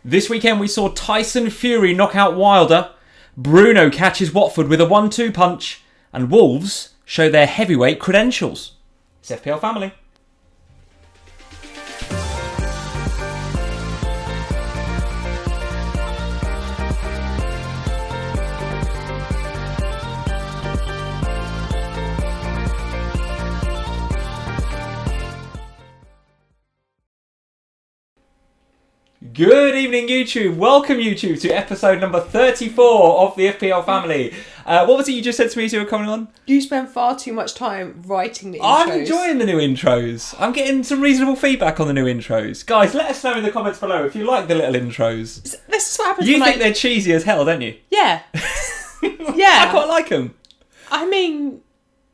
This weekend we saw Tyson Fury knock out Wilder, Bruno catches Watford with a 1-2 punch, and Wolves show their heavyweight credentials. It's FPL Family. Good evening, YouTube. Welcome, YouTube, to episode number 34 of the FPL Family. What was it you just said to me as you were coming on? You spend far too much time writing the intros. I'm enjoying the new intros. I'm getting some reasonable feedback on the new intros. Guys, let us know in the comments below if you like the little intros. This is what happens You think they're cheesy as hell, don't you? Yeah. I quite like them. I mean...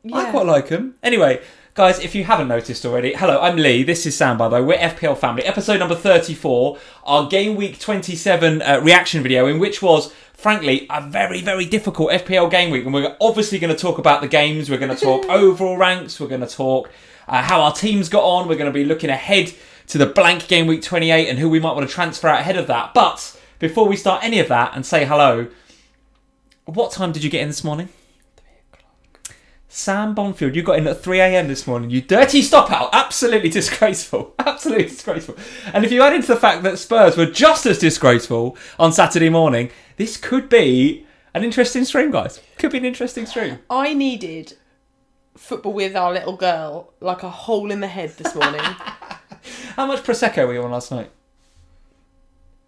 Yeah. I quite like them. Anyway... Guys, if you haven't noticed already, hello, I'm Lee, this is Sam, by the way, we're FPL Family, episode number 34, our Game Week 27 reaction video, in which was, frankly, a very, very difficult FPL Game Week, and we're obviously going to talk about the games, we're going to talk overall ranks, we're going to talk how our teams got on, we're going to be looking ahead to the blank Game Week 28 and who we might want to transfer out ahead of that. But, before we start any of that and say hello, what time did you get in this morning? Sam Bonfield, you got in at 3 a.m. this morning. You dirty stop out. Absolutely disgraceful. Absolutely disgraceful. And if you add into the fact that Spurs were just as disgraceful on Saturday morning, this could be an interesting stream, guys. Could be an interesting stream. I needed football with our little girl like a hole in the head this morning. How much Prosecco were you on last night?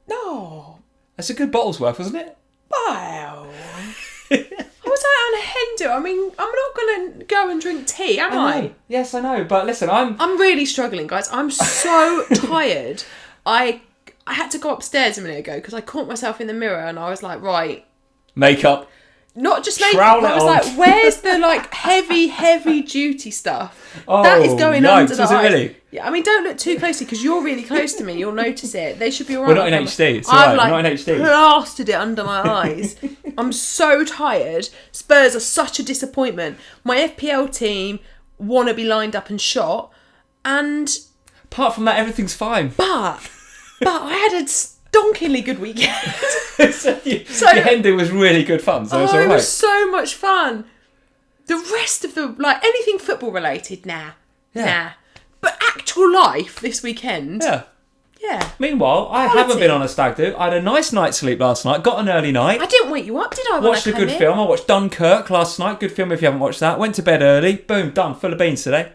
No. That's a good bottle's worth, wasn't it? Wow. Was I on a hen do? I mean, I'm not going to go and drink tea, am I? Yes, I know. But listen, I'm really struggling, guys. I'm so tired. I had to go upstairs a minute ago because I caught myself in the mirror and I was like, right. Makeup. Not just makeup. I was like, where's the heavy duty stuff? That is going under the eyes. Really? Yeah, I mean, don't look too closely because you're really close to me. You'll notice it. They should be alright. We're not in HD. It's alright. We're not in HD. Plastered it under my eyes. I'm so tired. Spurs are such a disappointment. My FPL team want to be lined up and shot, and apart from that, everything's fine. But I had a donkingly good weekend. so your Hindu was really good fun. So it was so much fun. The rest of the anything football related, nah. But actual life this weekend. Yeah. Meanwhile, I haven't been on a stag do. I had a nice night's sleep last night. Got an early night. I didn't wake you up, did I? Watched a good film. I watched Dunkirk last night. Good film if you haven't watched that. Went to bed early. Boom, done. Full of beans today.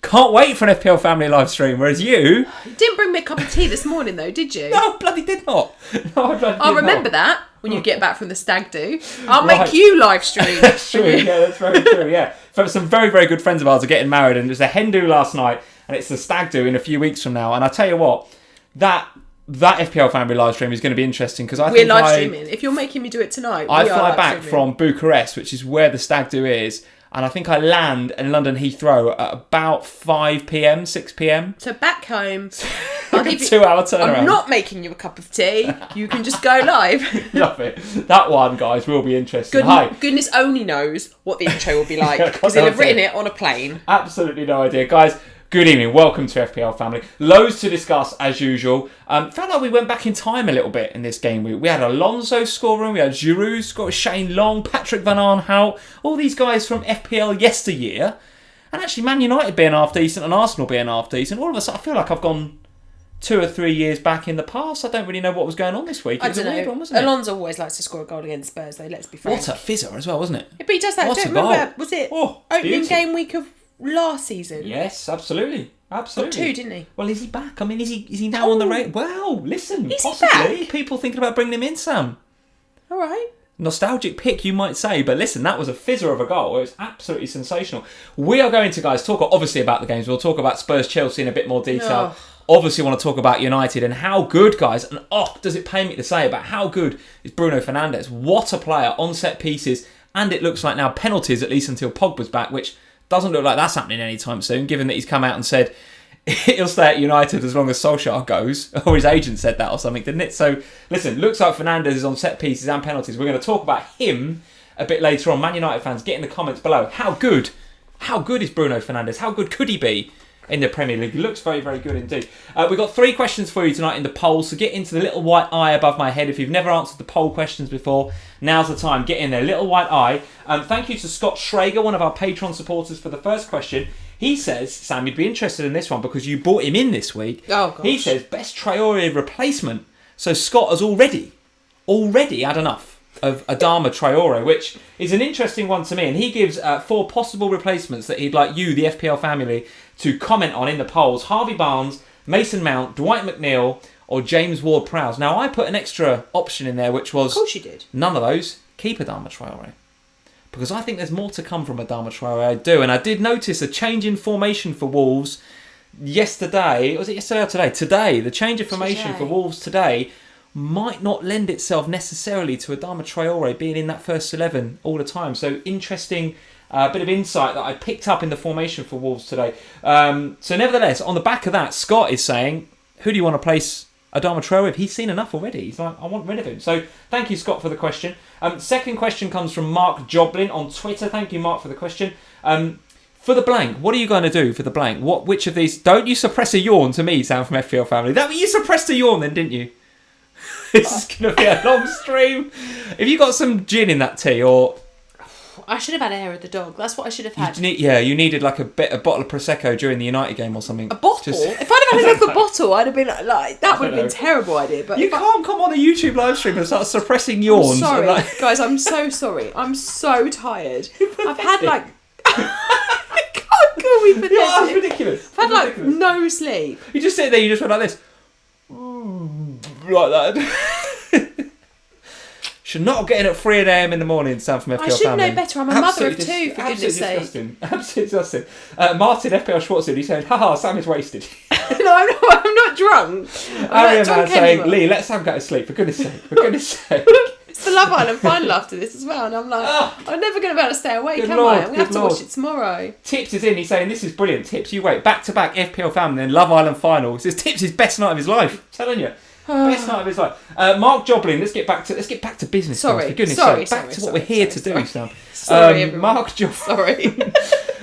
Can't wait for an FPL Family live stream. Whereas you didn't bring me a cup of tea this morning, though, did you? No, bloody did not. I'll remember that when you get back from the stag do. I'll make you live stream. That's true. Yeah, that's very true. Yeah, some very, very good friends of ours are getting married, and it was a hen do last night, and it's the stag do in a few weeks from now. And I tell you what, that FPL Family live stream is going to be interesting because we're live streaming. If you're making me do it tonight, I fly back from Bucharest, which is where the stag do is. And I think I land in London Heathrow at about 5 p.m, 6 p.m. So back home. I'll give you 2 hour turnaround. I'm not making you a cup of tea. You can just go live. Love it. That one, guys, will be interesting. Hi. Goodness only knows what the intro will be like because they'll have written it on a plane. Absolutely no idea. Guys, good evening. Welcome to FPL Family. Loads to discuss as usual. Felt like we went back in time a little bit in this game. We had Alonso scoring, we had Giroud scoring, Shane Long, Patrick Van Aanholt, all these guys from FPL yesteryear. And actually Man United being half decent and Arsenal being half decent. All of a sudden I feel like I've gone 2 or 3 years back in the past. I don't really know what was going on this week. It was a weird one, wasn't it? Alonso always likes to score a goal against Spurs though, let's be frank. What a fizzer as well, wasn't it? Yeah, but he does that. What a remember, goal. was it opening beautiful. Game week of last season? Yes, absolutely. Absolutely. Got 2, didn't he? Well, is he back? I mean, is he now on the radar? Well, listen, is possibly. He back? People thinking about bringing him in, Sam. All right. Nostalgic pick, you might say, but listen, that was a fizzer of a goal. It was absolutely sensational. We are going to, guys, talk obviously about the games. We'll talk about Spurs Chelsea in a bit more detail. Obviously, want to talk about United and how good, guys, and does it pain me to say about how good is Bruno Fernandes? What a player on set pieces, and it looks like now penalties, at least until Pogba's back, which doesn't look like that's happening anytime soon, given that he's come out and said he'll stay at United as long as Solskjaer goes, or his agent said that or something, didn't it? So, listen, looks like Fernandes is on set pieces and penalties. We're going to talk about him a bit later on. Man United fans, get in the comments below. How good is Bruno Fernandes? How good could he be in the Premier League. He looks very, very good indeed. We've got 3 questions for you tonight in the poll, so get into the little white eye above my head. If you've never answered the poll questions before, now's the time. Get in there, little white eye. Thank you to Scott Schrager, one of our Patreon supporters, for the first question. He says, Sam, you'd be interested in this one because you brought him in this week. Oh, gosh. He says, best Traore replacement. So Scott has already had enough of Adama Traore, which is an interesting one to me. And he gives 4 possible replacements that he'd like you, the FPL family, to comment on in the polls. Harvey Barnes, Mason Mount, Dwight McNeil, or James Ward-Prowse. Now, I put an extra option in there, which was... Of course you did. None of those. Keep Adama Traore. Because I think there's more to come from Adama Traore. I do. And I did notice a change in formation for Wolves yesterday. Was it yesterday or today? Today. The change of formation for Wolves today might not lend itself necessarily to Adama Traore being in that first 11 all the time. So interesting bit of insight that I picked up in the formation for Wolves today. So nevertheless, on the back of that, Scott is saying, who do you want to place Adama Traore with? He's seen enough already. He's like, I want rid of him. So thank you, Scott, for the question. Second question comes from Mark Joblin on Twitter. Thank you, Mark, for the question. For the blank, what are you going to do for the blank? Which of these... Don't you suppress a yawn to me, Sam from FPL Family. You suppressed a yawn then, didn't you? This is going to be a long stream. Have you got some gin in that tea, or... I should have had a hair of the dog. That's what I should have had. You needed like a bottle of Prosecco during the United game or something. A bottle? If I'd have had another bottle, I'd have been like that would have been a terrible idea. But you can't come on a YouTube live stream and start suppressing yawns. I'm sorry, guys, I'm so sorry. I'm so tired. I've had like... I can't call me pathetic. Yeah, that's ridiculous. I've had like no sleep. You just sit there, you just went like this. Like that. Should not get in at 3 a.m. in the morning, Sam from FPL Family. I should know better. I'm a mother of 2, for goodness sake. Absolutely disgusting. Martin FPL Schwartz, he said, haha, Sam is wasted. No, I'm not drunk. I'm not drunk saying, Lee, let Sam go to sleep, for goodness sake. For goodness sake. It's the Love Island final after this as well, and I'm like, I'm never going to be able to stay awake, am I? I'm going to have to watch it tomorrow. Tips is in, he's saying, this is brilliant. Tips, you wait. Back-to-back FPL Family and Love Island final. He says, Tips is best night of his life. I'm telling you. Best night of his life. Mark Joblin, let's get back to business. Sorry, for goodness sake. Back to what we're here to do, Sam. Sorry, everyone.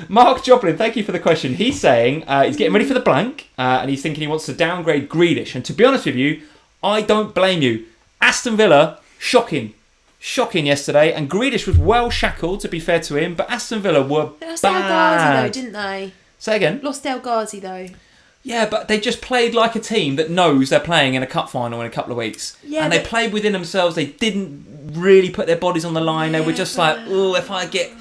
Mark Joblin, thank you for the question. He's saying he's getting ready for the blank, and he's thinking he wants to downgrade Grealish. And to be honest with you, I don't blame you. Aston Villa, shocking yesterday, and Grealish was well shackled, to be fair to him, but Aston Villa were they lost El Ghazi though, didn't they? Say again? Lost El Ghazi though. Yeah, but they just played like a team that knows they're playing in a cup final in a couple of weeks. Yeah, and they played within themselves. They didn't really put their bodies on the line. They were just like, oh, if I get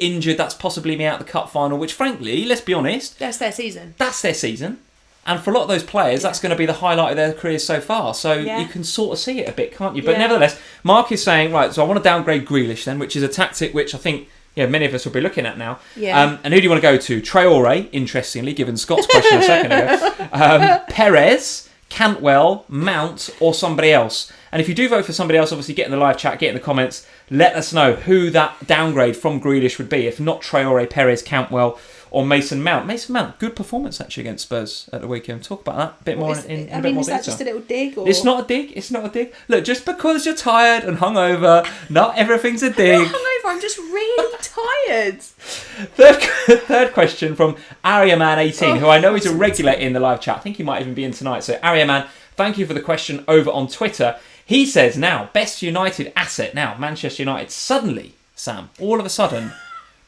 injured, that's possibly me out the cup final, which frankly, let's be honest. That's their season. And for a lot of those players, that's going to be the highlight of their careers so far. So you can sort of see it a bit, can't you? But nevertheless, Mark is saying, right, so I want to downgrade Grealish then, which is a tactic which I think many of us will be looking at now. Yeah. And who do you want to go to? Traore, interestingly, given Scott's question a second ago. Perez, Cantwell, Mount, or somebody else. And if you do vote for somebody else, obviously get in the live chat, get in the comments, let us know who that downgrade from Grealish would be. If not Traore, Perez, Cantwell, or Mason Mount. Mason Mount, good performance actually against Spurs at the weekend. Talk about that a bit more in a bit more detail. Is that just a little dig? Or? It's not a dig. Look, just because you're tired and hungover, not everything's a dig. I'm not hungover, I'm just really tired. Third question from Ariaman18, who I know is a regular in the live chat. I think he might even be in tonight. So Ariaman, thank you for the question over on Twitter. He says now, best United asset. Now, Manchester United suddenly, Sam, all of a sudden,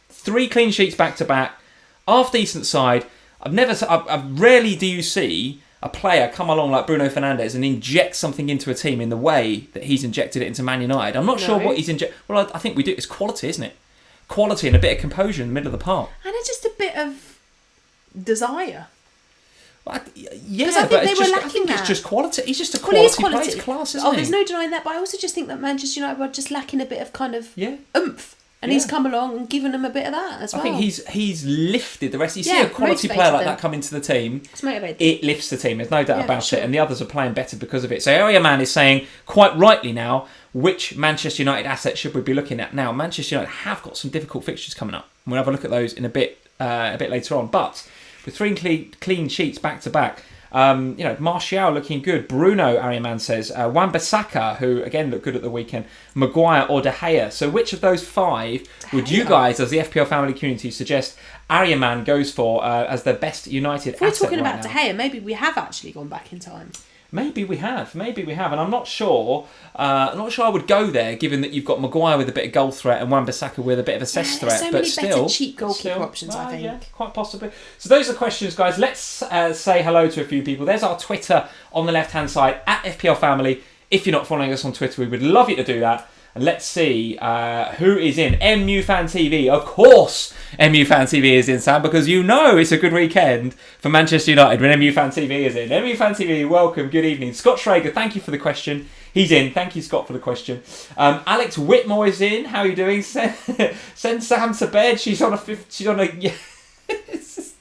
3 clean sheets back to back. Half decent side. I've rarely do you see a player come along like Bruno Fernandes and inject something into a team in the way that he's injected it into Man United. I'm not sure what he's injected. Well, I think we do. It's quality, isn't it? Quality and a bit of composure in the middle of the park. And it's just a bit of desire. Well, yeah, but I think it's just quality. He's just a quality player. It's class, isn't he? There's no denying that. But I also just think that Manchester United were just lacking a bit of kind of oomph. And he's come along and given them a bit of that as well. I think he's lifted the rest. You see a quality player like that come into the team, it lifts the team. There's no doubt about it. And the others are playing better because of it. So Area Man is saying, quite rightly now, which Manchester United asset should we be looking at? Now, Manchester United have got some difficult fixtures coming up. We'll have a look at those in a bit later on. But with 3 clean sheets back to back, Martial looking good. Bruno, Ariaman says. Wan-Bissaka, who again looked good at the weekend. Maguire or De Gea. So which of those 5 would you guys, as the FPL family community, suggest Aryaman goes for as their best United If we're asset talking right about now. De Gea, maybe we have actually gone back in time. Maybe we have, and I'm not sure. I would go there, given that you've got Maguire with a bit of goal threat and Wan-Bissaka with a bit of assist threat. So but many still, better cheap goalkeeper options, I think. Yeah, quite possibly. So those are questions, guys. Let's say hello to a few people. There's our Twitter on the left-hand side at FPL Family. If you're not following us on Twitter, we would love you to do that. And let's see who is in. MU Fan TV. Of course, MU Fan TV is in, Sam, because you know it's a good weekend for Manchester United when MU Fan TV is in. MU Fan TV, welcome. Good evening. Scott Schrager, thank you for the question. He's in. Thank you, Scott, for the question. Alex Whitmore is in. How are you doing? Send Sam to bed. She's on a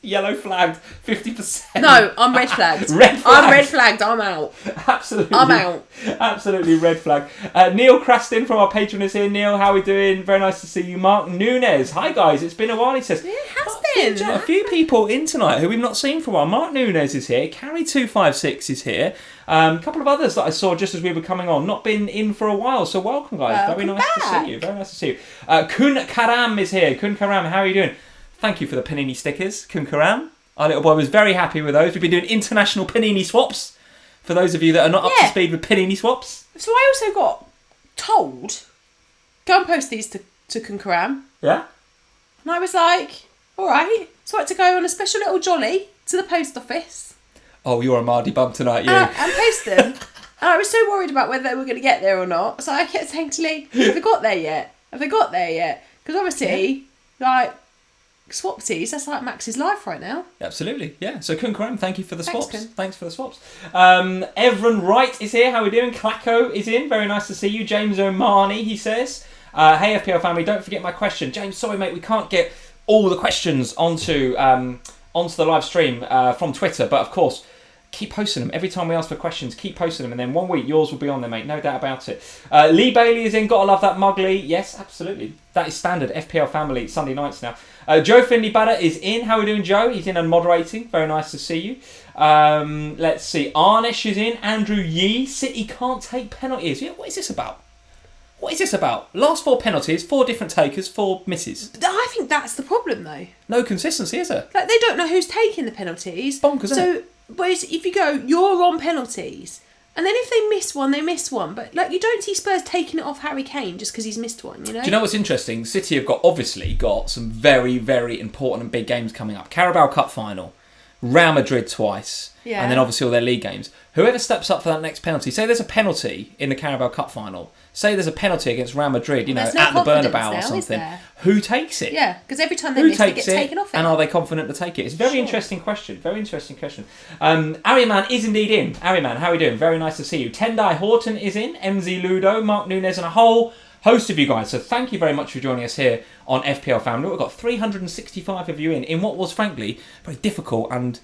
yellow flagged 50%. No, I'm red flagged. I'm red flagged. I'm out. Absolutely. I'm out. Absolutely red flag. Neil Craston from our patron is here. Neil, how are we doing? Very nice to see you. Mark Nunes. Hi, guys. It's been a while, he says. It has been. A few people in tonight who we've not seen for a while. Mark Nunes is here. Carrie256 is here. A couple of others that I saw just as we were coming on. Not been in for a while, so welcome, guys. Very nice to see you. Very nice to see you. Kun Karam is here. Kun Karam, how are you doing? Thank you for the Panini stickers, Kun Karam. Our little boy was very happy with those. We've been doing international Panini swaps. For those of you that are not up to speed with Panini swaps. So I also got told, go and post these to Kun Karam. Yeah? And I was like, all right. So I had to go on a special little jolly to the post office. Oh, you're a Mardy bum tonight, you. And post them. And I was so worried about whether they were going to get there or not. So I kept saying to Lee, have they got there yet? Have they got there yet? Because obviously, swapsies, that's like Max's life right now. Absolutely, yeah. So Kun Karam, thank you for the swaps. Kun. Thanks for the swaps. Everon Wright is here. How are we doing? Clacko is in. Very nice to see you. James O'Marney, he says. Hey FPL family, don't forget my question. James, sorry mate, we can't get all the questions onto the live stream from Twitter, but of course, keep posting them. Every time we ask for questions, keep posting them, and then one week yours will be on there, mate. No doubt about it. Lee Bailey is in. Gotta love that mug, Lee. Yes, absolutely. That is standard FPL Family Sunday nights now. Joe Finley Butter is in. How are we doing, Joe? He's in and moderating. Very nice to see you. Let's see. Arnish is in. Andrew Yee. City can't take penalties. Yeah, what is this about? What is this about? Last 4 penalties, 4 different takers, 4 misses. I think that's the problem, though. No consistency, is there? Like, they don't know who's taking the penalties. Bonkers, isn't it? Whereas if you go, you're on penalties, and then if they miss one, they miss one. But you don't see Spurs taking it off Harry Kane just because he's missed one, you know? Do you know what's interesting? City have obviously got some very, very important and big games coming up. Carabao Cup final, Real Madrid twice, and then obviously all their league games. Whoever steps up for that next penalty, say there's a penalty in the Carabao Cup final, say there's a penalty against Real Madrid, at the Bernabeu or something, who takes it? Yeah, because every time they miss, they get taken off it. And are they confident to take it? It's a very interesting question. Very interesting question. Ariman is indeed in. Ariman, how are we doing? Very nice to see you. Tendai Horton is in. MZ Ludo, Mark Nunes, and a whole host of you guys. So thank you very much for joining us here on FPL Family. We've got 365 of you in what was, frankly, very difficult and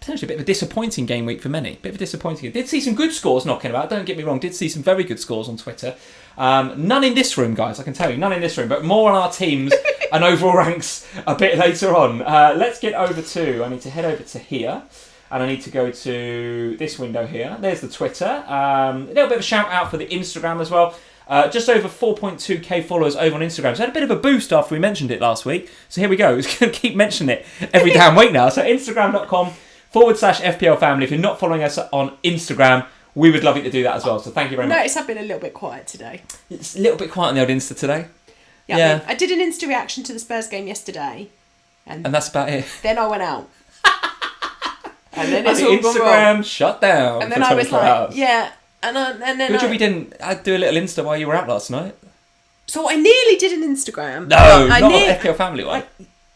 potentially a bit of a disappointing game week for many. Bit of a disappointing. Did see some good scores knocking about, don't get me wrong. Did see some very good scores on Twitter. None in this room, guys, I can tell you. None in this room, but more on our teams and overall ranks a bit later on. Let's get over to, I need to head over to here. And I need to go to this window here. There's the Twitter. A little bit of a shout out for the Instagram as well. Just over 4.2k followers over on Instagram. So I had a bit of a boost after we mentioned it last week. So here we go. We're going to keep mentioning it every damn week now. So Instagram.com/FPL Family. If you're not following us on Instagram, we would love you to do that as well. So thank you very much. Notice I've been a little bit quiet today. It's a little bit quiet on the old Insta today. Yeah. I did an Insta reaction to the Spurs game yesterday. And that's about it. Then I went out. And then it's the all Instagram shut down. And then I was like, hours. Yeah. And then good job you didn't do a little Insta while you were out last night. So I nearly did an Instagram. No, not an FPL Family one.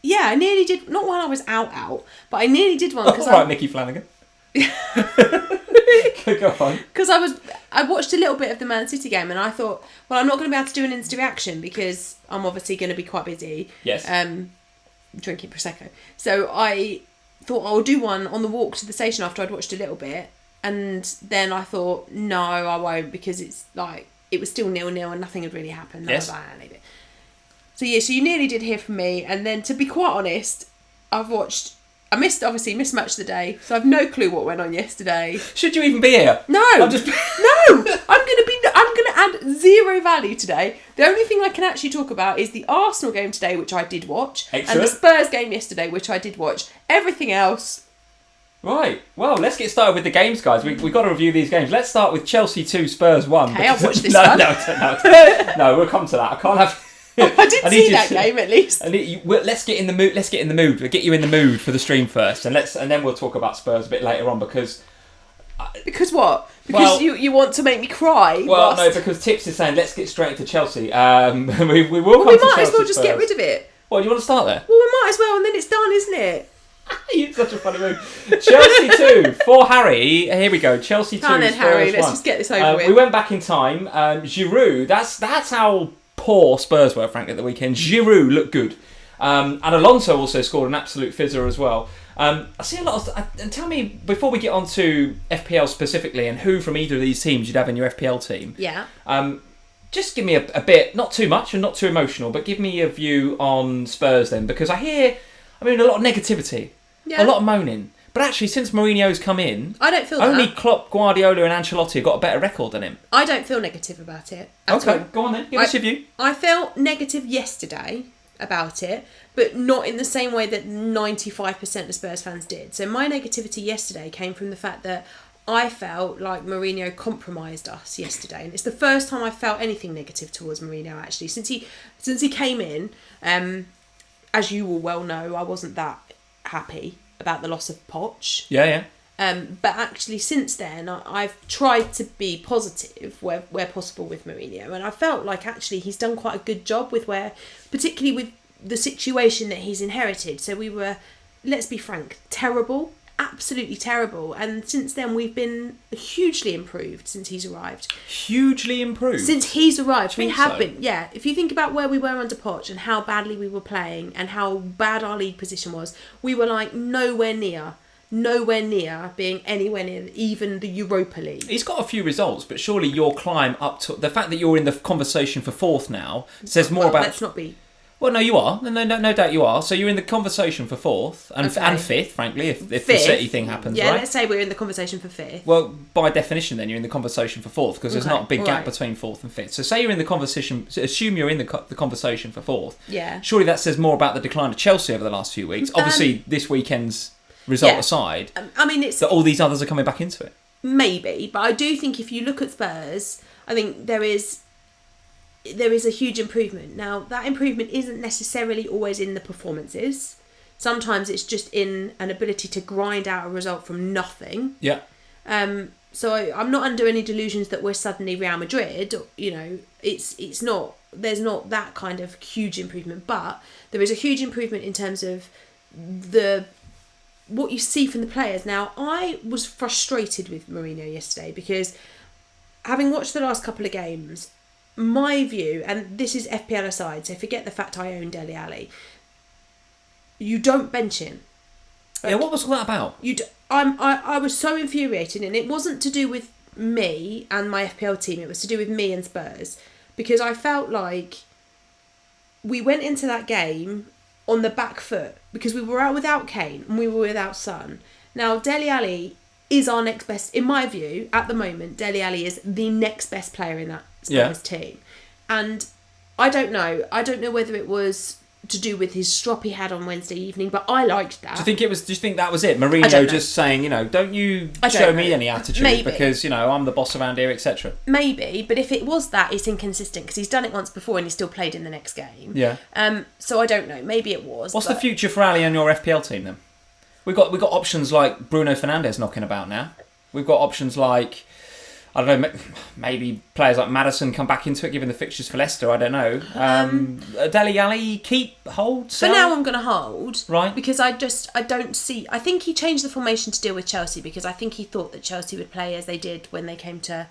I nearly did. Not while I was out, but I nearly did one. Right, Nicky Flanagan. Go on. Because I watched a little bit of the Man City game and I thought, well, I'm not going to be able to do an Insta reaction because I'm obviously going to be quite busy. Yes. Drinking Prosecco. So I thought I'll do one on the walk to the station after I'd watched a little bit. And then I thought, no, I won't because it's like, it was still 0-0 and nothing had really happened. Yes. I was like, leave it. So yeah, so you nearly did hear from me. And then to be quite honest, I missed Match of the Day. So I've no clue what went on yesterday. Should you even be here? No. No. I'm going to add zero value today. The only thing I can actually talk about is the Arsenal game today, which I did watch, Excellent. and the Spurs game yesterday, which I did watch. Everything else. Right. Well, let's get started with the games, guys. We've got to review these games. Let's start with Chelsea 2, Spurs 1. Okay, I'll watch this no, one. No, we'll come to that. I can't have... I did see that game at least. Let's get in the mood. Let's get in the mood. We'll get you in the mood for the stream first, and then we'll talk about Spurs a bit later on because... Because what? Because you want to make me cry? Well, no, because Tips is saying let's get straight into Chelsea. We will come to Chelsea. We might as well just Spurs. get rid of it. Well, do you want to start there? Well, we might as well, and then it's done, isn't it? You're such a funny mood. Chelsea 2 for Harry. Here we go. Chelsea 2. Come on then, Spurs Harry. 1. Let's just get this over with. We went back in time. Giroud. That's how poor Spurs were, frankly, at the weekend. Giroud looked good, and Alonso also scored an absolute fizzer as well. I see a lot of... And tell me, before we get on to FPL specifically and who from either of these teams you'd have in your FPL team, yeah. Just give me a bit, not too much and not too emotional, but give me a view on Spurs then, because I mean, a lot of negativity, a lot of moaning. But actually, since Mourinho's come in, I don't feel only that. Klopp, Guardiola and Ancelotti have got a better record than him. I don't feel negative about it at Okay, all. go on then. Give us your view. I felt negative yesterday about it, but not in the same way that 95% of Spurs fans did. So my negativity yesterday came from the fact that I felt like Mourinho compromised us yesterday, and it's the first time I felt anything negative towards Mourinho actually since he came in. As you will well know, I wasn't that happy about the loss of Poch. Yeah. But actually, since then, I've tried to be positive where possible with Mourinho, and I felt like actually he's done quite a good job particularly with the situation that he's inherited. So we were, let's be frank, terrible, absolutely terrible, and since then we've been hugely improved since he's arrived. Hugely improved? Since he's arrived, we have so? been, yeah. If you think about where we were under Poch and how badly we were playing and how bad our league position was, we were like nowhere near being anywhere near even the Europa League. He's got a few results, but surely your climb up to... The fact that you're in the conversation for fourth now says more about... Let's not be... Well, no, you are. No doubt you are. So you're in the conversation for fourth and fifth, frankly, if the City thing happens, yeah, right? let's say we're in the conversation for fifth. Well, by definition, then, you're in the conversation for fourth because there's Okay, not a big gap right. between fourth and fifth. So say you're in the conversation... Assume you're in the conversation for fourth. Yeah. Surely that says more about the decline of Chelsea over the last few weeks. Obviously, this weekend's result aside, I mean, it's... that all these others are coming back into it. Maybe, but I do think if you look at Spurs, I think there is a huge improvement. Now, that improvement isn't necessarily always in the performances. Sometimes it's just in an ability to grind out a result from nothing. Yeah. So I'm not under any delusions that we're suddenly Real Madrid. You know, it's not. There's not that kind of huge improvement, but there is a huge improvement in terms of what you see from the players. Now, I was frustrated with Mourinho yesterday because having watched the last couple of games, my view, and this is FPL aside, so forget the fact I own Dele Alli, you don't bench him. Yeah, what was all that about? I was so infuriated, and it wasn't to do with me and my FPL team, it was to do with me and Spurs, because I felt like we went into that game on the back foot because we were out without Kane and we were without Son. Now, Dele Alli is our next best, in my view, at the moment, Dele Alli is the next best player in that Spurs team. And I don't know whether it was to do with his strop he had on Wednesday evening, but I liked that. Do you think that was it? Mourinho just saying, don't you show me any attitude because, I'm the boss around here, etc. Maybe, but if it was that, it's inconsistent because he's done it once before and he still played in the next game. Yeah. So I don't know. Maybe it was. What's the future for Ali and your FPL team then? We've got options like Bruno Fernandes knocking about now. We've got options like, I don't know, maybe players like Maddison come back into it given the fixtures for Leicester. I don't know. Dele Alli, hold. For now, I'm going to hold. Right. Because I don't see... I think he changed the formation to deal with Chelsea because I think he thought that Chelsea would play as they did when they came to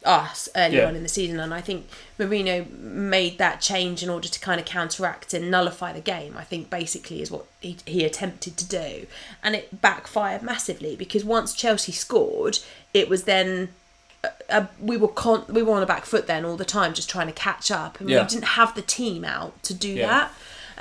us earlier on in the season, and I think Mourinho made that change in order to kind of counteract and nullify the game, I think basically is what he attempted to do, and it backfired massively because once Chelsea scored, it was then we were on a back foot then all the time just trying to catch up, and we didn't have the team out to do that.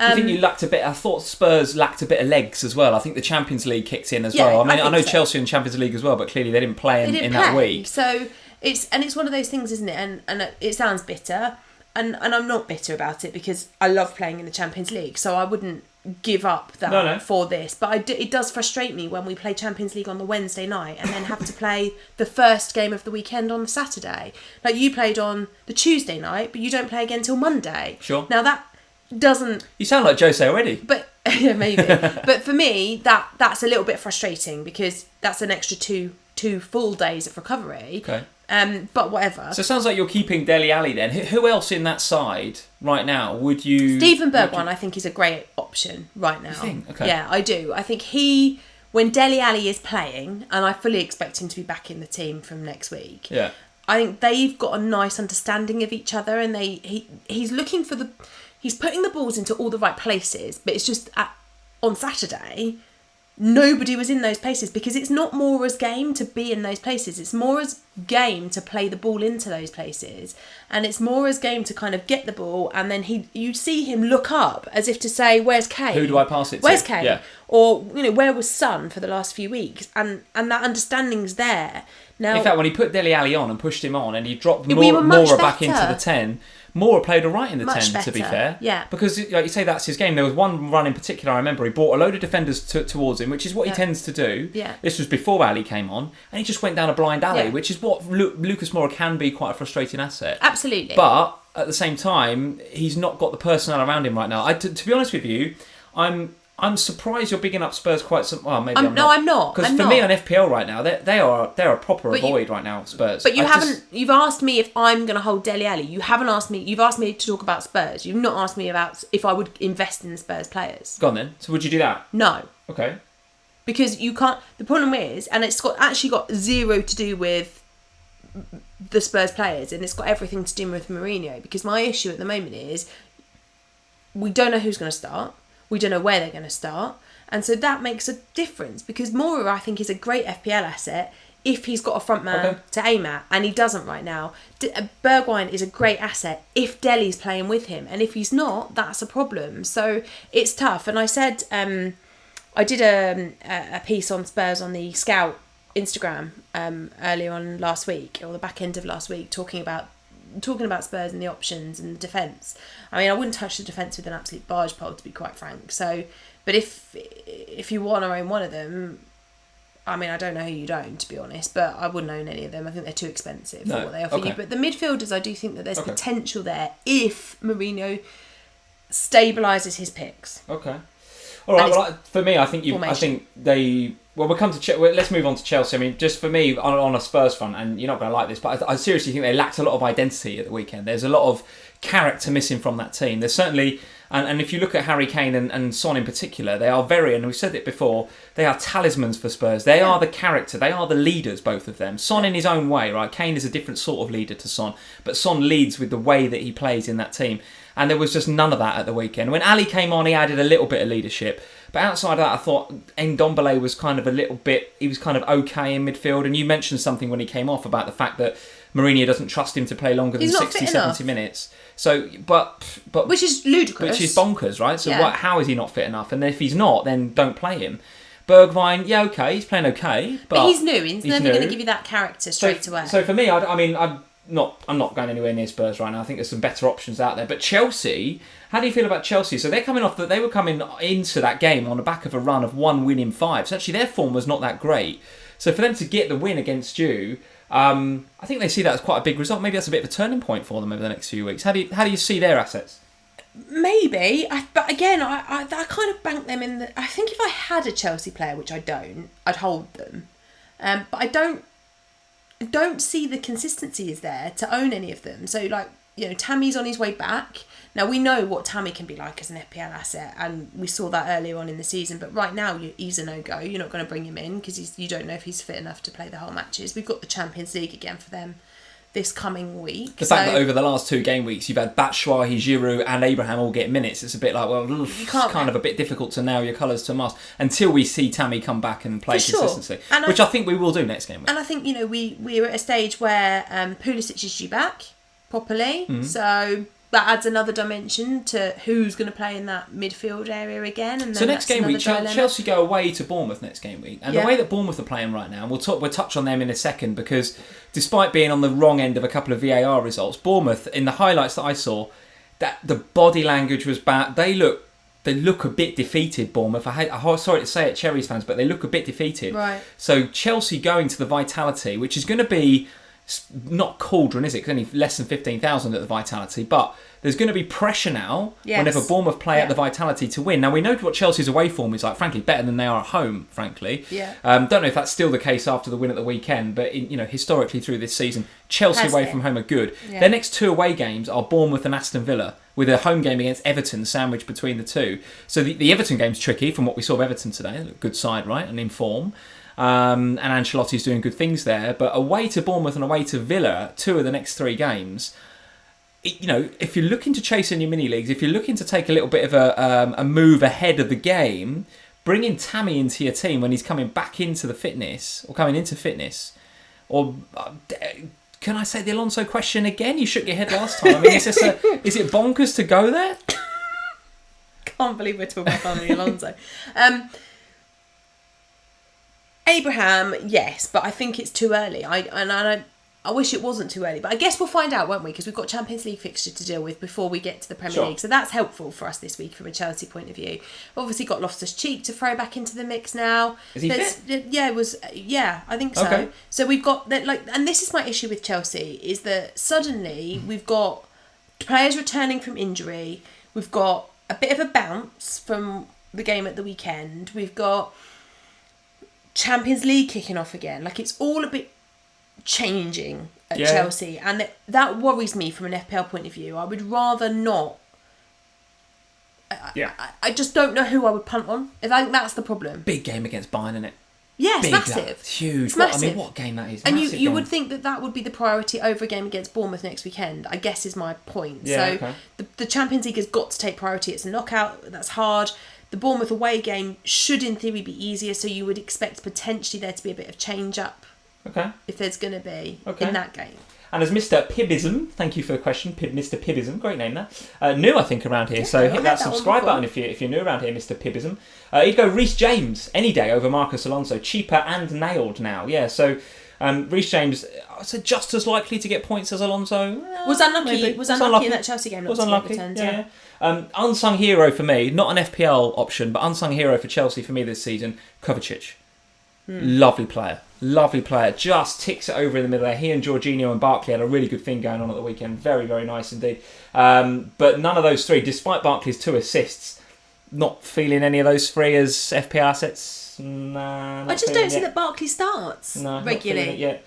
Do you think you lacked a bit? I thought Spurs lacked a bit of legs as well. I think the Champions League kicked in as well. I mean, I know Chelsea in Champions League as well, but clearly they didn't play in that week. So it's one of those things, isn't it? And it sounds bitter, and I'm not bitter about it because I love playing in the Champions League, so I wouldn't give up that for this. But it does frustrate me when we play Champions League on the Wednesday night and then have to play the first game of the weekend on the Saturday. Like, you played on the Tuesday night, but you don't play again till Monday. Sure. Now that doesn't... You sound like Jose already. But yeah, maybe. But for me, that's a little bit frustrating because that's an extra two full days of recovery. Okay. But whatever. So it sounds like you're keeping Dele Alli then. Who else in that side right now would you... Steven Bergwijn, I think, is a great option right now. You think? Okay. Yeah, I do. I think when Dele Alli is playing, and I fully expect him to be back in the team from next week. Yeah. I think they've got a nice understanding of each other, and he's looking for he's putting the balls into all the right places, but it's just on Saturday, nobody was in those places because it's not Mora's game to be in those places. It's Mora's game to play the ball into those places, and it's Mora's game to kind of get the ball, and then you see him look up as if to say, "Where's Kane? Who do I pass it to? Where's Kane?" Yeah. Or where was Son for the last few weeks, and that understanding's there. Now, in fact, when he put Dele Alli on and pushed him on, and he dropped we were Mora much back into better. the 10. Mora played all right in the Much 10, to be better, fair. yeah. Because, like you say, that's his game. There was one run in particular, I remember, he brought a load of defenders towards him, which is what he tends to do. Yeah. This was before Ali came on, and he just went down a blind alley, which is what Lucas Moura can be, quite a frustrating asset. Absolutely. But, at the same time, he's not got the personnel around him right now. To be honest with you, I'm surprised you're bigging up Spurs quite some... Well, maybe I'm not. No, I'm not. Because for me on FPL right now, they're a proper avoid right now, Spurs. But you've asked me if I'm going to hold Dele Alli. You haven't asked me... You've asked me to talk about Spurs. You've not asked me about if I would invest in the Spurs players. Go on then. So would you do that? No. Okay. Because you can't... The problem is, and it's actually got zero to do with the Spurs players, and it's got everything to do with Mourinho. Because my issue at the moment is we don't know who's going to start. We don't know where they're going to start. And so that makes a difference because Moura, I think, is a great FPL asset if he's got a front man to aim at. And he doesn't right now. Bergwijn is a great asset if Dele's playing with him. And if he's not, that's a problem. So it's tough. And I said, I did a piece on Spurs on the Scout Instagram earlier on last week, or the back end of last week, talking about Spurs and the options and the defence. I mean, I wouldn't touch the defence with an absolute barge pole, to be quite frank. So, but if you want to own one of them, I mean, I don't know who you don't, to be honest, but I wouldn't own any of them. I think they're too expensive for what they offer you. But the midfielders, I do think that there's potential there if Mourinho stabilises his picks. Okay. All right. Well, for me, I think we'll come to let's move on to Chelsea. I mean, just for me on a Spurs front, and you're not going to like this, but I seriously think they lacked a lot of identity at the weekend. There's a lot of character missing from that team. There's certainly, and if you look at Harry Kane and Son in particular, they are and we've said it before, they are talismans for Spurs. They are the character. They are the leaders, both of them. Son in his own way, right? Kane is a different sort of leader to Son, but Son leads with the way that he plays in that team. And there was just none of that at the weekend. When Ali came on, he added a little bit of leadership. But outside of that, I thought Ndombele was kind of he was kind of okay in midfield. And you mentioned something when he came off about the fact that Mourinho doesn't trust him to play longer than 60, 70 minutes. So, but which is ludicrous. Which is bonkers, right? So how is he not fit enough? And if he's not, then don't play him. Bergwijn, he's playing okay. But he's new. He's never going to give you that character straight away. So for me, I'm not going anywhere near Spurs right now. I think there's some better options out there. But Chelsea, how do you feel about Chelsea? So they're coming off that they were coming into that game on the back of a run of 1 win in 5. So actually their form was not that great. So for them to get the win against you, I think they see that as quite a big result. Maybe that's a bit of a turning point for them over the next few weeks. How do you see their assets? Maybe, but again, I kind of bank them in. I think if I had a Chelsea player, which I don't, I'd hold them. But I don't see the consistency is there to own any of them. So Tammy's on his way back. Now we know what Tammy can be like as an FPL asset, and we saw that earlier on in the season. But right now, he's a no-go. You're not going to bring him in because you don't know if he's fit enough to play the whole matches. We've got the Champions League again for them this coming week. The fact that over the last 2 game weeks you've had Batshuayi, Giroud and Abraham all get minutes, it's a bit like, it's kind of a bit difficult to nail your colours to mast until we see Tammy come back and play consistently, which I think we will do next game week. And I think, we're at a stage where Pulisic is due back properly, so that adds another dimension to who's going to play in that midfield area again. And so next game week, Chelsea go away to Bournemouth next game week, and the way that Bournemouth are playing right now, and we'll touch on them in a second, because despite being on the wrong end of a couple of VAR results, Bournemouth, in the highlights that I saw, that the body language was bad. They look a bit defeated, Bournemouth. I'm sorry to say it, Cherries fans, but they look a bit defeated. Right. So Chelsea going to the Vitality, which is going to be not cauldron, is it? It's only less than 15,000 at the Vitality, but there's going to be pressure now whenever Bournemouth play at the Vitality to win. Now, we know what Chelsea's away form is like, frankly, better than they are at home, frankly. Yeah. Don't know if that's still the case after the win at the weekend, but historically through this season, Chelsea away from home are good. Yeah. Their next 2 away games are Bournemouth and Aston Villa, with a home game against Everton sandwiched between the two. So the Everton game's tricky from what we saw of Everton today. Good side, right? And in form. And Ancelotti's doing good things there. But away to Bournemouth and away to Villa, 2 of the next 3 games, if you're looking to chase in your mini leagues, if you're looking to take a little bit of a move ahead of the game, bringing Tammy into your team when he's coming back into the fitness, or coming into fitness, or... Can I say the Alonso question again? You shook your head last time. I mean, is it bonkers to go there? Can't believe we're talking about the Alonso. Abraham, yes, but I think it's too early. I wish it wasn't too early, but I guess we'll find out, won't we? Because we've got Champions League fixture to deal with before we get to the Premier League, so that's helpful for us this week from a Chelsea point of view. We've obviously got Loftus-Cheek to throw back into the mix now. Is he fit? Yeah, I think so. Okay. So we've got that, and this is my issue with Chelsea, is that suddenly we've got players returning from injury. We've got a bit of a bounce from the game at the weekend. We've got Champions League kicking off again. It's all a bit changing at Chelsea, and that worries me from an FPL point of view. I would rather not. I just don't know who I would punt on. I think that's the problem. Big game against Bayern, isn't it? Yeah, it's massive. It's huge. It's massive. What game that is. And you would think that would be the priority over a game against Bournemouth next weekend, I guess, is my point. Yeah, so the Champions League has got to take priority. It's a knockout. That's hard. The Bournemouth away game should in theory be easier, so you would expect potentially there to be a bit of change up. Okay. If there's going to be in that game. And as Mr. Pibism, thank you for the question, Mr. Pibism, great name that. New, I think, around here. So hit that subscribe button if you're new around here, Mr. Pibism. He'd go Reece James any day over Marcus Alonso, cheaper and nailed now. Yeah, so Reece James, I said just as likely to get points as Alonso. Was unlucky in that Chelsea game. Was unlucky. Yeah. Unsung hero for me, not an FPL option, but unsung hero for Chelsea for me this season, Kovacic. Lovely player. Just ticks it over in the middle there. He and Jorginho and Barkley had a really good thing going on at the weekend. Very, very nice indeed. But none of those 3, despite Barkley's 2 assists, not feeling any of those 3 as FPL assets. Nah, I just don't see that Barkley starts regularly. Yet.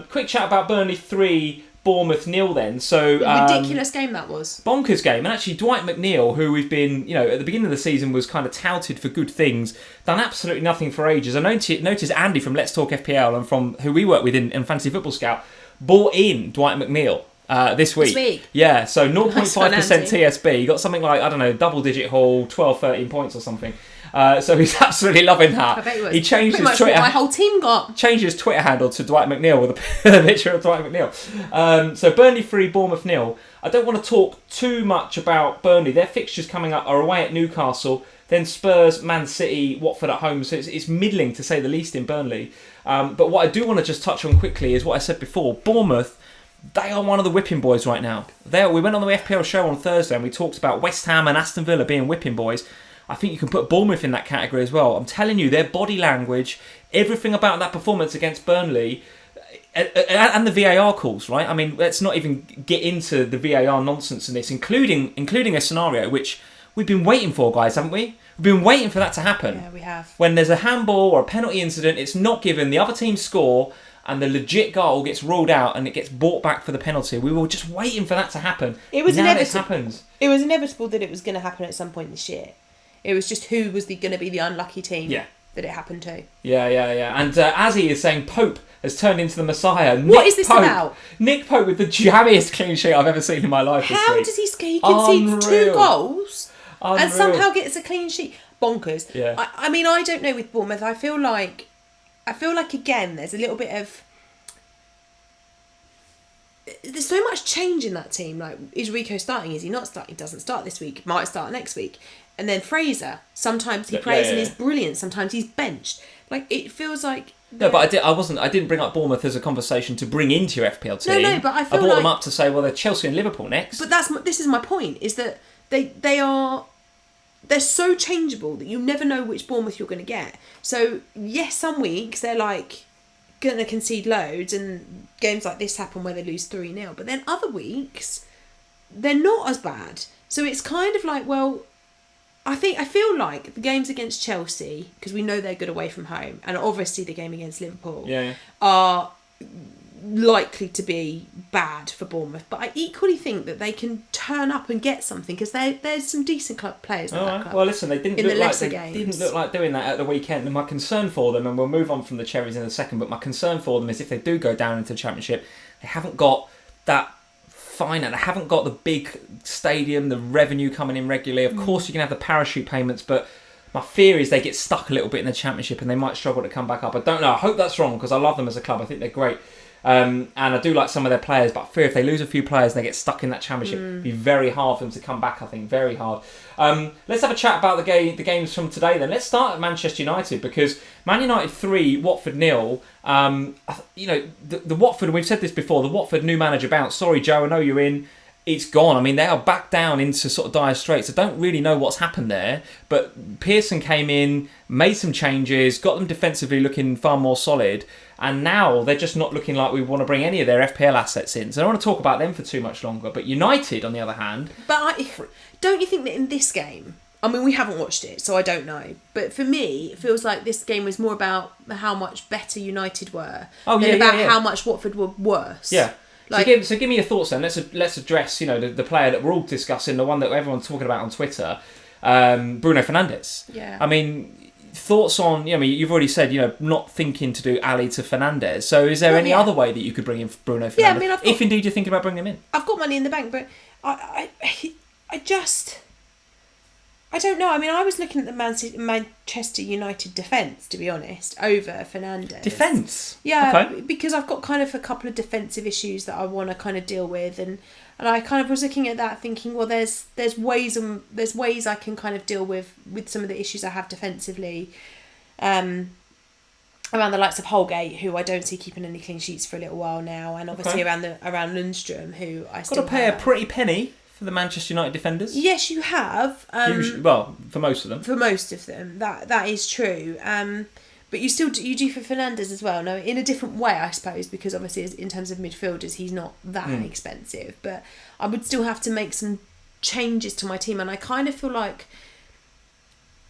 Quick chat about Burnley 3, Bournemouth 0 then. So ridiculous game that was. Bonkers game. And actually Dwight McNeil, who we've been, at the beginning of the season was kind of touted for good things, done absolutely nothing for ages. I noticed Andy from Let's Talk FPL and from who we work with in Fantasy Football Scout bought in Dwight McNeil this week. Yeah, so 0.5% TSB. He got something like, I don't know, double-digit haul, 12, 13 points or something. So he's absolutely loving that. I bet he was. He changed his Twitter. My whole team got. Changed his Twitter handle to Dwight McNeil with a picture of Dwight McNeil. So Burnley 3, Bournemouth 0. I don't want to talk too much about Burnley. Their fixtures coming up are away at Newcastle, then Spurs, Man City, Watford at home. So it's middling to say the least in Burnley. But what I do want to just touch on quickly is what I said before. Bournemouth, they are one of the whipping boys right now. We went on the FPL show on Thursday and we talked about West Ham and Aston Villa being whipping boys. I think you can put Bournemouth in that category as well. I'm telling you, their body language, everything about that performance against Burnley, and the VAR calls, right? I mean, let's not even get into the VAR nonsense in this, including a scenario which we've been waiting for, guys, haven't we? We've been waiting for that to happen. Yeah, we have. When there's a handball or a penalty incident, it's not given, the other team score, and the legit goal gets ruled out and it gets brought back for the penalty. We were just waiting for that to happen. It was inevitable. It happens. It was inevitable that it was going to happen at some point this year. It was just who was going to be the unlucky team that it happened to. Yeah. And Azzy is saying Pope has turned into the Messiah. What is this about? Nick Pope with the jammiest clean sheet I've ever seen in my life. How does he concedes 2 goals and somehow gets a clean sheet? Bonkers. Yeah. I mean, I don't know with Bournemouth. I feel like again, there's a little bit of there's so much change in that team. Like, is Rico starting? Is he not starting? He doesn't start this week. Might start next week. And then Fraser. Sometimes he plays and he's brilliant. Sometimes he's benched. Like, it feels like... No, but I didn't bring up Bournemouth as a conversation to bring into your FPL team. No, but I feel brought them up to say, well, they're Chelsea and Liverpool next. But this is my point, is that they're so changeable that you never know which Bournemouth you're going to get. So, yes, some weeks they're like going to concede loads and games like this happen where they lose 3-0. But then other weeks, they're not as bad. So it's kind of like, well, I feel like the games against Chelsea, because we know they're good away from home, and obviously the game against Liverpool are likely to be bad for Bournemouth. But I equally think that they can turn up and get something, because there's some decent club players in that club. Well, listen, they didn't look like doing that at the weekend. And my concern for them, and we'll move on from the Cherries in a second, but my concern for them is if they do go down into the Championship, they haven't got that fine, and they haven't got the big stadium, the revenue coming in regularly. Of course, you can have the parachute payments, but my fear is they get stuck a little bit in the Championship and they might struggle to come back up. I don't know. I hope that's wrong, because I love them as a club. I think they're great. And I do like some of their players, but I fear if they lose a few players and they get stuck in that Championship, it'd be very hard for them to come back, I think. Very hard. Let's have a chat about the games from today then. Let's start at Manchester United, because Man United 3, Watford 0. The Watford, we've said this before, the Watford new manager bounce. Sorry, Joe, I know you're in. It's gone. I mean, they are back down into sort of dire straits. I don't really know what's happened there, but Pearson came in, made some changes, got them defensively looking far more solid, and now they're just not looking like we want to bring any of their FPL assets in. So I don't want to talk about them for too much longer. But United, on the other hand... But don't you think that in this game... I mean, we haven't watched it, so I don't know. But for me, it feels like this game was more about how much better United were than about how much Watford were worse. Yeah. So give me your thoughts then. Let's address the player that we're all discussing, the one that everyone's talking about on Twitter, Bruno Fernandes. Yeah. I mean, thoughts on? You've already said not thinking to do Ali to Fernandes. So is there any other way that you could bring in Bruno Fernandes? Yeah, I mean, if indeed you're thinking about bringing him in. I've got money in the bank, but I don't know. I mean, I was looking at the Manchester United defence, to be honest, over Fernandes. Defence? Yeah, okay. Because I've got kind of a couple of defensive issues that I want to kind of deal with, and I kind of was looking at that thinking, well, there's ways I can kind of deal with some of the issues I have defensively, around the likes of Holgate, who I don't see keeping any clean sheets for a little while now, and obviously around Lundstrom, who I still got to pay a pretty penny for the Manchester United defenders. Yes, you have. Usually, well, for most of them. For most of them, that is true. But you do for Fernandes as well. No, in a different way, I suppose, because obviously in terms of midfielders, he's not that expensive. But I would still have to make some changes to my team, and I kind of feel like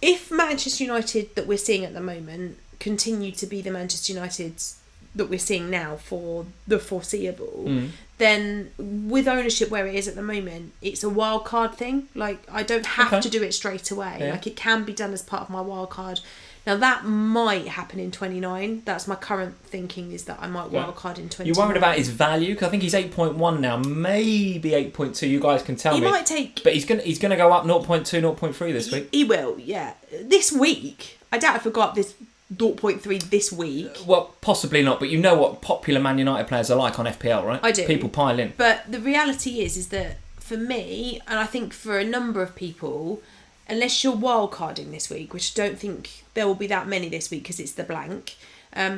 if Manchester United that we're seeing at the moment continue to be the Manchester Uniteds that we're seeing now for the foreseeable, then with ownership where it is at the moment, it's a wild card thing. Like, I don't have to do it straight away. Yeah. Like, it can be done as part of my wild card. Now, that might happen in 29. That's my current thinking, is that I might wild card in 29. You're worried about his value? Because I think he's 8.1 now, maybe 8.2. You guys can tell me. He might take... But he's gonna go up 0.2, 0.3 this week. He will, yeah. This week, I doubt if I got this 0.3 this week. Well, possibly not, but you know what popular Man United players are like on FPL, right? I do. People pile in. But the reality is that for me, and I think for a number of people, unless you're wildcarding this week, which I don't think there will be that many this week because it's the blank,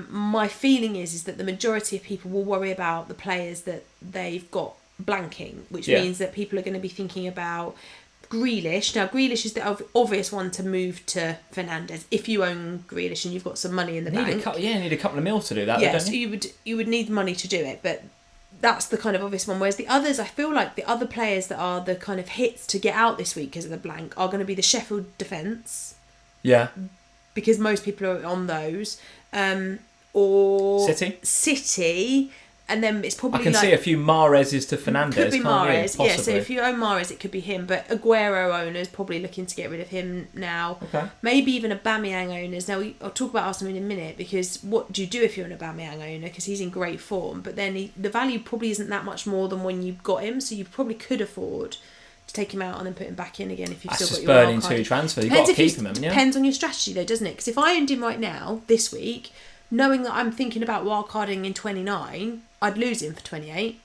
my feeling is that the majority of people will worry about the players that they've got blanking, which means that people are going to be thinking about Grealish. Now, Grealish is the obvious one to move to Fernandes if you own Grealish and you've got some money in the bank. You need a couple of mil to do that. Yeah, don't so you would need money to do it, but that's the kind of obvious one. Whereas the others, I feel like the other players that are the kind of hits to get out this week because of the blank are going to be the Sheffield defence. Yeah. Because most people are on those. Or City. And then it's probably I can see a few Mahrez's to Fernandes. Could be Mahrez, yeah. So if you own Mahrez, it could be him. But Aguero owners probably looking to get rid of him now. Okay. Maybe even Aubameyang owners. Now I'll talk about Arsenal in a minute, because what do you do if you're an Aubameyang owner? Because he's in great form, but then the value probably isn't that much more than when you got him. So you probably could afford to take him out and then put him back in again if you've still got your wild card. That's just burning 2 transfers. You've got to keep him. Yeah. Depends on your strategy though, doesn't it? Because if I owned him right now this week, knowing that I'm thinking about wildcarding in 29, I'd lose him for 28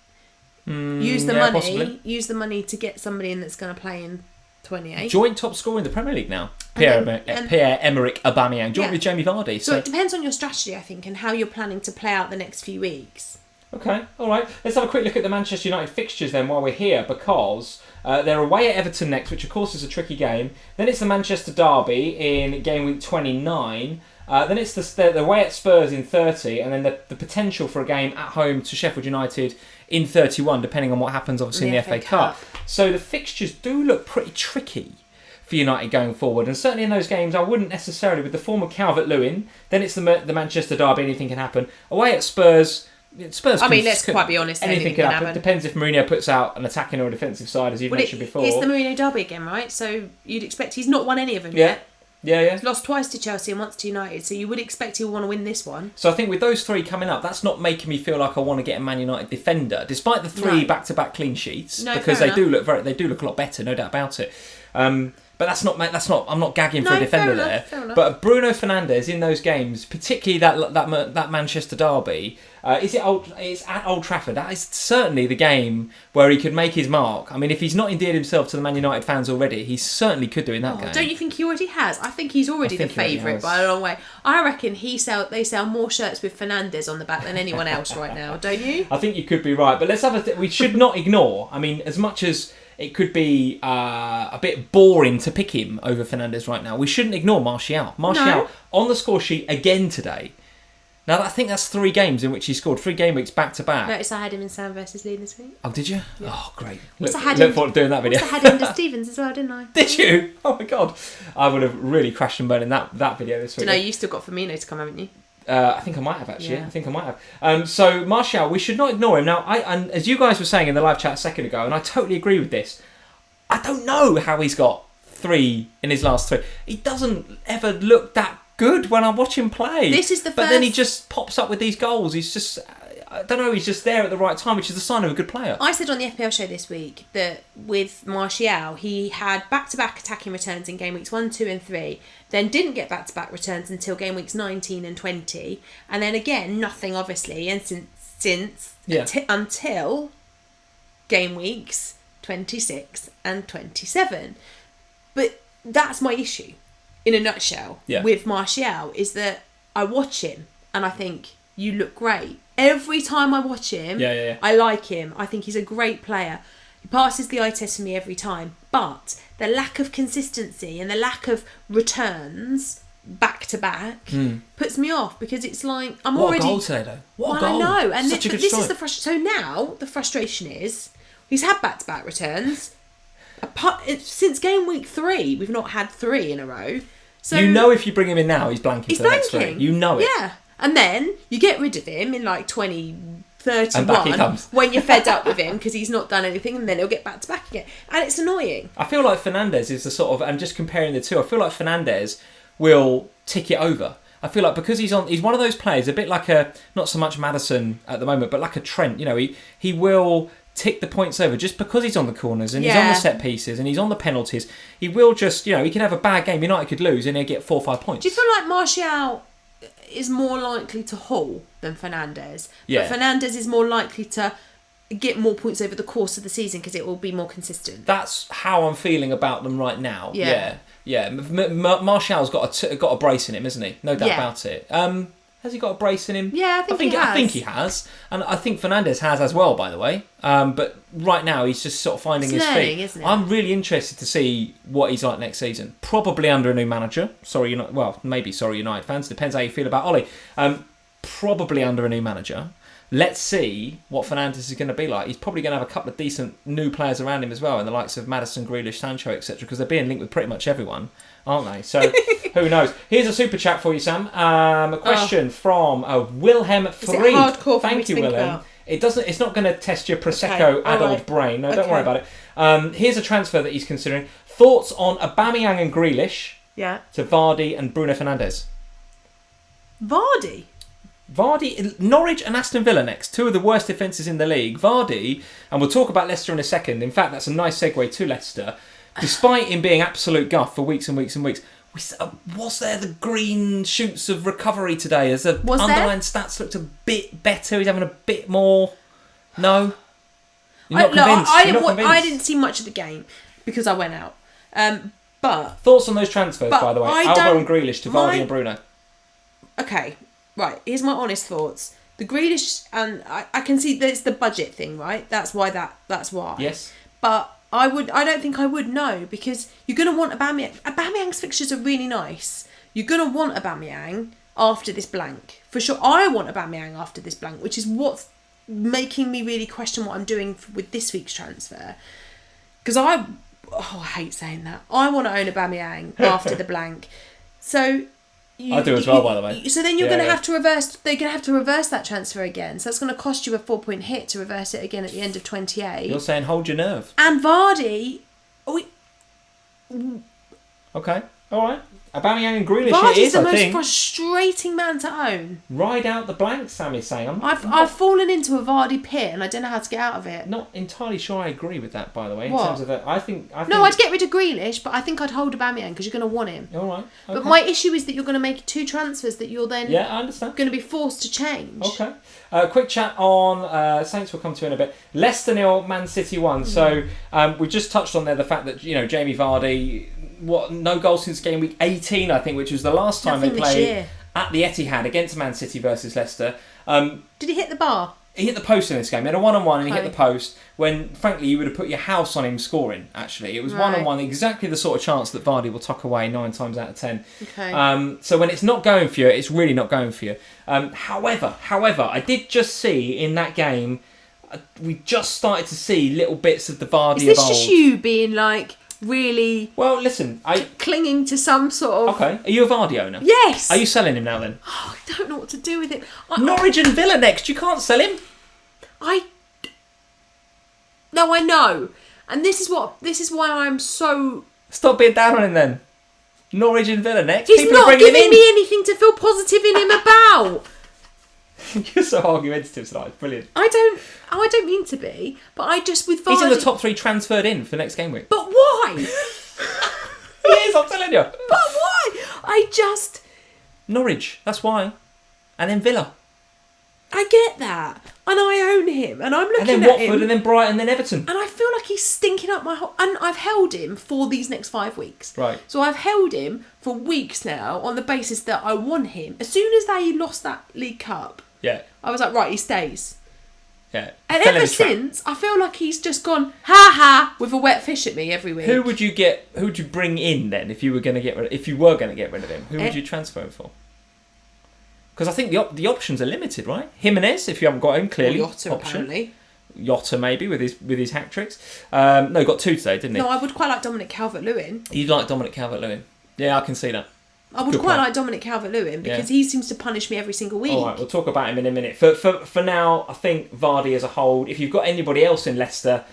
Use the yeah, money. possibly. Use the money to get somebody in that's going to play in 28. Joint top scorer in the Premier League now. Pierre-Emerick Aubameyang. Joint with Jamie Vardy. So it depends on your strategy, I think, and how you're planning to play out the next few weeks. Okay, all right. Let's have a quick look at the Manchester United fixtures then while we're here, because they're away at Everton next, which of course is a tricky game. Then it's the Manchester Derby in game week 29. Then it's the away at Spurs in 30, and then the potential for a game at home to Sheffield United in 31, depending on what happens obviously in the FA Cup. So the fixtures do look pretty tricky for United going forward, and certainly in those games I wouldn't necessarily, with the form of Calvert-Lewin, then it's the Manchester Derby, anything can happen. Away at Spurs, let's quite be honest, anything can happen. Depends if Mourinho puts out an attacking or a defensive side, as you've mentioned before. It's the Mourinho Derby again, right? So you'd expect, he's not won any of them yet. Yeah. He's lost twice to Chelsea and once to United, so you would expect he'll want to win this one. So I think with those three coming up, that's not making me feel like I want to get a Man United defender, despite the three back-to-back clean sheets, because they do look a lot better, no doubt about it. But that's not. I'm not gagging for a defender there. But Bruno Fernandes in those games, particularly that Manchester derby, it's at Old Trafford. That is certainly the game where he could make his mark. I mean, if he's not endeared himself to the Man United fans already, he certainly could do in that game. Don't you think he already has? I think he's already the favourite by a long way. I reckon they sell more shirts with Fernandes on the back than anyone else right now. Don't you? I think you could be right, but let's have we should not ignore. I mean, as much as it could be a bit boring to pick him over Fernandes right now, we shouldn't ignore Martial. On the score sheet again today. Now, I think that's 3 games in which he scored, 3 game weeks back to back. Notice I had him in Sam versus Lee this week. Oh, did you? Yeah. Oh, great. Look forward to doing that video. I had him to Stevens as well, didn't I? Did you? Oh my God. I would have really crashed and burned in that video this week. No, you still got Firmino to come, haven't you? I think I might have, actually. Yeah. I think I might have. So, Martial, we should not ignore him. Now, and as you guys were saying in the live chat a second ago, and I totally agree with this, I don't know how he's got 3 in his last 3. He doesn't ever look that good when I watch him play. But then he just pops up with these goals. He's just, I don't know, he's just there at the right time, which is a sign of a good player. I said on the FPL show this week that with Martial, he had back-to-back attacking returns in game weeks 1, 2 and 3, then didn't get back-to-back returns until game weeks 19 and 20, and then again, nothing obviously, and until game weeks 26 and 27. But that's my issue, in a nutshell, with Martial, is that I watch him and I think, you look great. Every time I watch him, I like him. I think he's a great player. He passes the eye test for me every time. But the lack of consistency and the lack of returns back to back puts me off, because it's like What a goal today, though. What a goal. I know. And Such a good this strike. is the frustration. So now the frustration is he's had back to back returns. Since game week 3, we've not had 3 in a row. So you know, if you bring him in now, he's blanking for the next 3. You know it. Yeah. And then you get rid of him in like 2031 and back he comes. when you're fed up with him because he's not done anything, and then he'll get back to back again. And it's annoying. I feel like Fernandes is the sort of, and just comparing the two, I feel like Fernandes will tick it over. I feel like because he's one of those players, a bit like not so much Maddison at the moment, but like a Trent. You know, he will tick the points over just because he's on the corners and he's on the set pieces and he's on the penalties. He will just, he can have a bad game. United could lose and he'll get 4 or 5 points. Do you feel like Martial is more likely to haul than Fernandes? Yeah. But Fernandes is more likely to get more points over the course of the season because it will be more consistent. That's how I'm feeling about them right now. Yeah. Martial's got a brace in him, isn't he? No doubt about it. Has he got a brace in him? Yeah, I think he has. And I think Fernandes has as well, by the way. But right now, he's just sort of finding his feet. Isn't it? I'm really interested to see what he's like next season. Probably under a new manager. Maybe United fans. Depends how you feel about Ollie. Probably under a new manager. Let's see what Fernandes is going to be like. He's probably going to have a couple of decent new players around him as well, in the likes of Maddison, Grealish, Sancho, etc., because they're being linked with pretty much everyone, aren't they? So, who knows? Here's a super chat for you, Sam. A question from Wilhelm Fried. Thank you, Wilhelm. It's not going to test your Prosecco adult brain. No, don't worry about it. Here's a transfer that he's considering. Thoughts on Aubameyang and Grealish to Vardy and Bruno Fernandes? Vardy, Norwich and Aston Villa next. 2 of the worst defences in the league. Vardy, and we'll talk about Leicester in a second. In fact, that's a nice segue to Leicester. Despite him being absolute guff for weeks and weeks and weeks, was there the green shoots of recovery today? As the underlying stats looked a bit better? He's having a bit more... No? You're not convinced. I didn't see much of the game because I went out. But thoughts on those transfers, by the way? Alba and Grealish to Vardy and Bruno. Okay, right. Here's my honest thoughts. The Grealish, and I can see that it's the budget thing, right? That's why. Yes. But I don't think I would know, because you're going to want Aubameyang. Aubameyang's fixtures are really nice. You're going to want Aubameyang after this blank. For sure, I want Aubameyang after this blank, which is what's making me really question what I'm doing with this week's transfer. Because I hate saying that. I want to own Aubameyang after the blank. So I do as well, by the way. So then you're going to have to reverse. They're going to have to reverse that transfer again. So that's going to cost you a 4-point hit to reverse it again at the end of 28. You're saying hold your nerve. And Vardy. Okay, all right. Aubameyang and Grealish Vardy's it is, the I most think. frustrating man to own. Ride out the blank, Sammy's saying. I've fallen into a Vardy pit and I don't know how to get out of it. Not entirely sure I agree with that, by the way. In What? terms of that, I think. No, I'd get rid of Grealish, but I think I'd hold Aubameyang because you're going to want him. All right. Okay. But my issue is that you're going to make 2 transfers that you're then I understand. going to be forced to change. Okay. Quick chat on Saints we'll come to in a bit. Leicester 0, Man City 1. So we just touched on there the fact that Jamie Vardy, no goals since game week 18, I think, which was the last time they played at the Etihad against Man City versus Leicester. Did he hit the bar? He hit the post in this game. He had a 1-on-1 and he hit the post when, frankly, you would have put your house on him scoring, actually. It was 1-on-1, exactly the sort of chance that Vardy will tuck away 9 times out of 10. Okay. So when it's not going for you, it's really not going for you. However, I did just see in that game, we just started to see little bits of the Vardy Is this of old. just you being really... Well, listen, clinging to some sort of... Okay, are you a Vardy owner? Yes! Are you selling him now then? Oh, I don't know what to do with it. Norwich and Villa next, you can't sell him. No, I know. And this is why I'm so... Stop being down on him then. Norwich and Villa next. He's People not are bringing giving him in. me anything to feel positive in him about. You're so argumentative tonight. It's brilliant. I don't mean to be, but I just with Vardy... He's in the top 3 transferred in for next game week. But why? He is, I'm telling you. But why? Norwich, that's why. And then Villa. I get that. And I own him. And I'm looking at him. And then Watford, and then Brighton, and then Everton. And I feel like he's stinking up my whole... And I've held him for these next 5 weeks. Right. So I've held him for weeks now on the basis that I want him. As soon as they lost that League Cup, I was like, right, he stays. Yeah. And ever since, I feel like he's just gone, ha, with a wet fish at me every week. Who would you bring in then if you were going to get rid of him? Who would you transfer him for? Because I think the options are limited, right? Jimenez, if you haven't got him, clearly. Jota, apparently. Jota, maybe, with his hat tricks. No, he got 2 today, didn't he? No, I would quite like Dominic Calvert-Lewin. You'd like Dominic Calvert-Lewin? Yeah, I can see that. I would quite like Dominic Calvert-Lewin because he seems to punish me every single week. All right, we'll talk about him in a minute. For now, I think Vardy as a hold. If you've got anybody else in Leicester,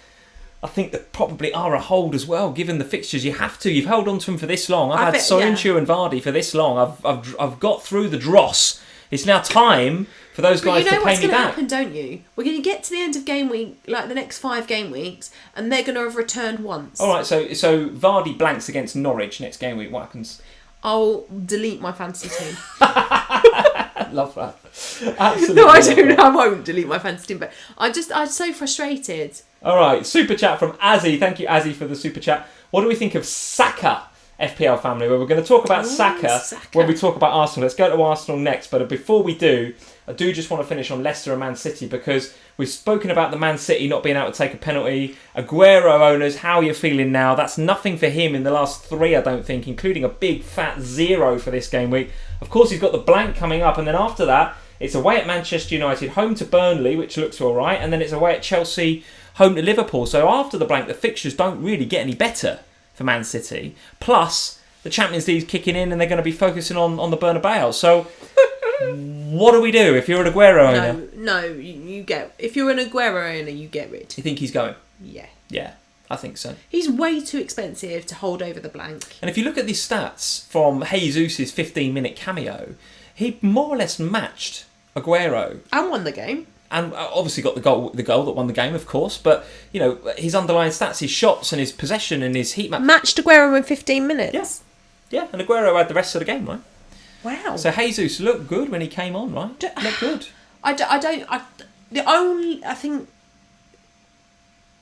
I think they probably are a hold as well, given the fixtures. You have to. You've held on to him for this long. I've had Soyuncu and Vardy for this long. I've got through the dross. It's now time for those guys to pay me back. You know what's going to happen, don't you? We're going to get to the end of game week, like the next 5 game weeks, and they're going to have returned once. All right, so Vardy blanks against Norwich next game week. What happens? I'll delete my fantasy team. Love that. Absolutely. No, I don't. I won't delete my fantasy team, but I'm so frustrated. All right, super chat from Azzy. Thank you, Azzy, for the super chat. What do we think of Saka? FPL family, where we're going to talk about Saka when we talk about Arsenal. Let's go to Arsenal next, but before we do, I do just want to finish on Leicester and Man City because we've spoken about the Man City not being able to take a penalty. Aguero owners, how are you feeling now? That's nothing for him in the last 3, I don't think, including a big fat 0 for this game week. Of course, he's got the blank coming up, and then after that, it's away at Manchester United, home to Burnley, which looks all right, and then it's away at Chelsea, home to Liverpool. So after the blank, the fixtures don't really get any better for Man City. Plus, the Champions League's kicking in and they're going to be focusing on the Bernabeu. So, what do we do if you're an Aguero owner? No, you get... If you're an Aguero owner, you get rid. You think he's going? Yeah. Yeah, I think so. He's way too expensive to hold over the blank. And if you look at these stats from Jesus' 15-minute cameo, he more or less matched Aguero. And won the game. And obviously got the goal that won the game, of course. But, his underlying stats, his shots and his possession and his heat map. Matched Aguero in 15 minutes. Yeah, and Aguero had the rest of the game, right? Wow. So Jesus looked good when he came on, right? Looked good. I think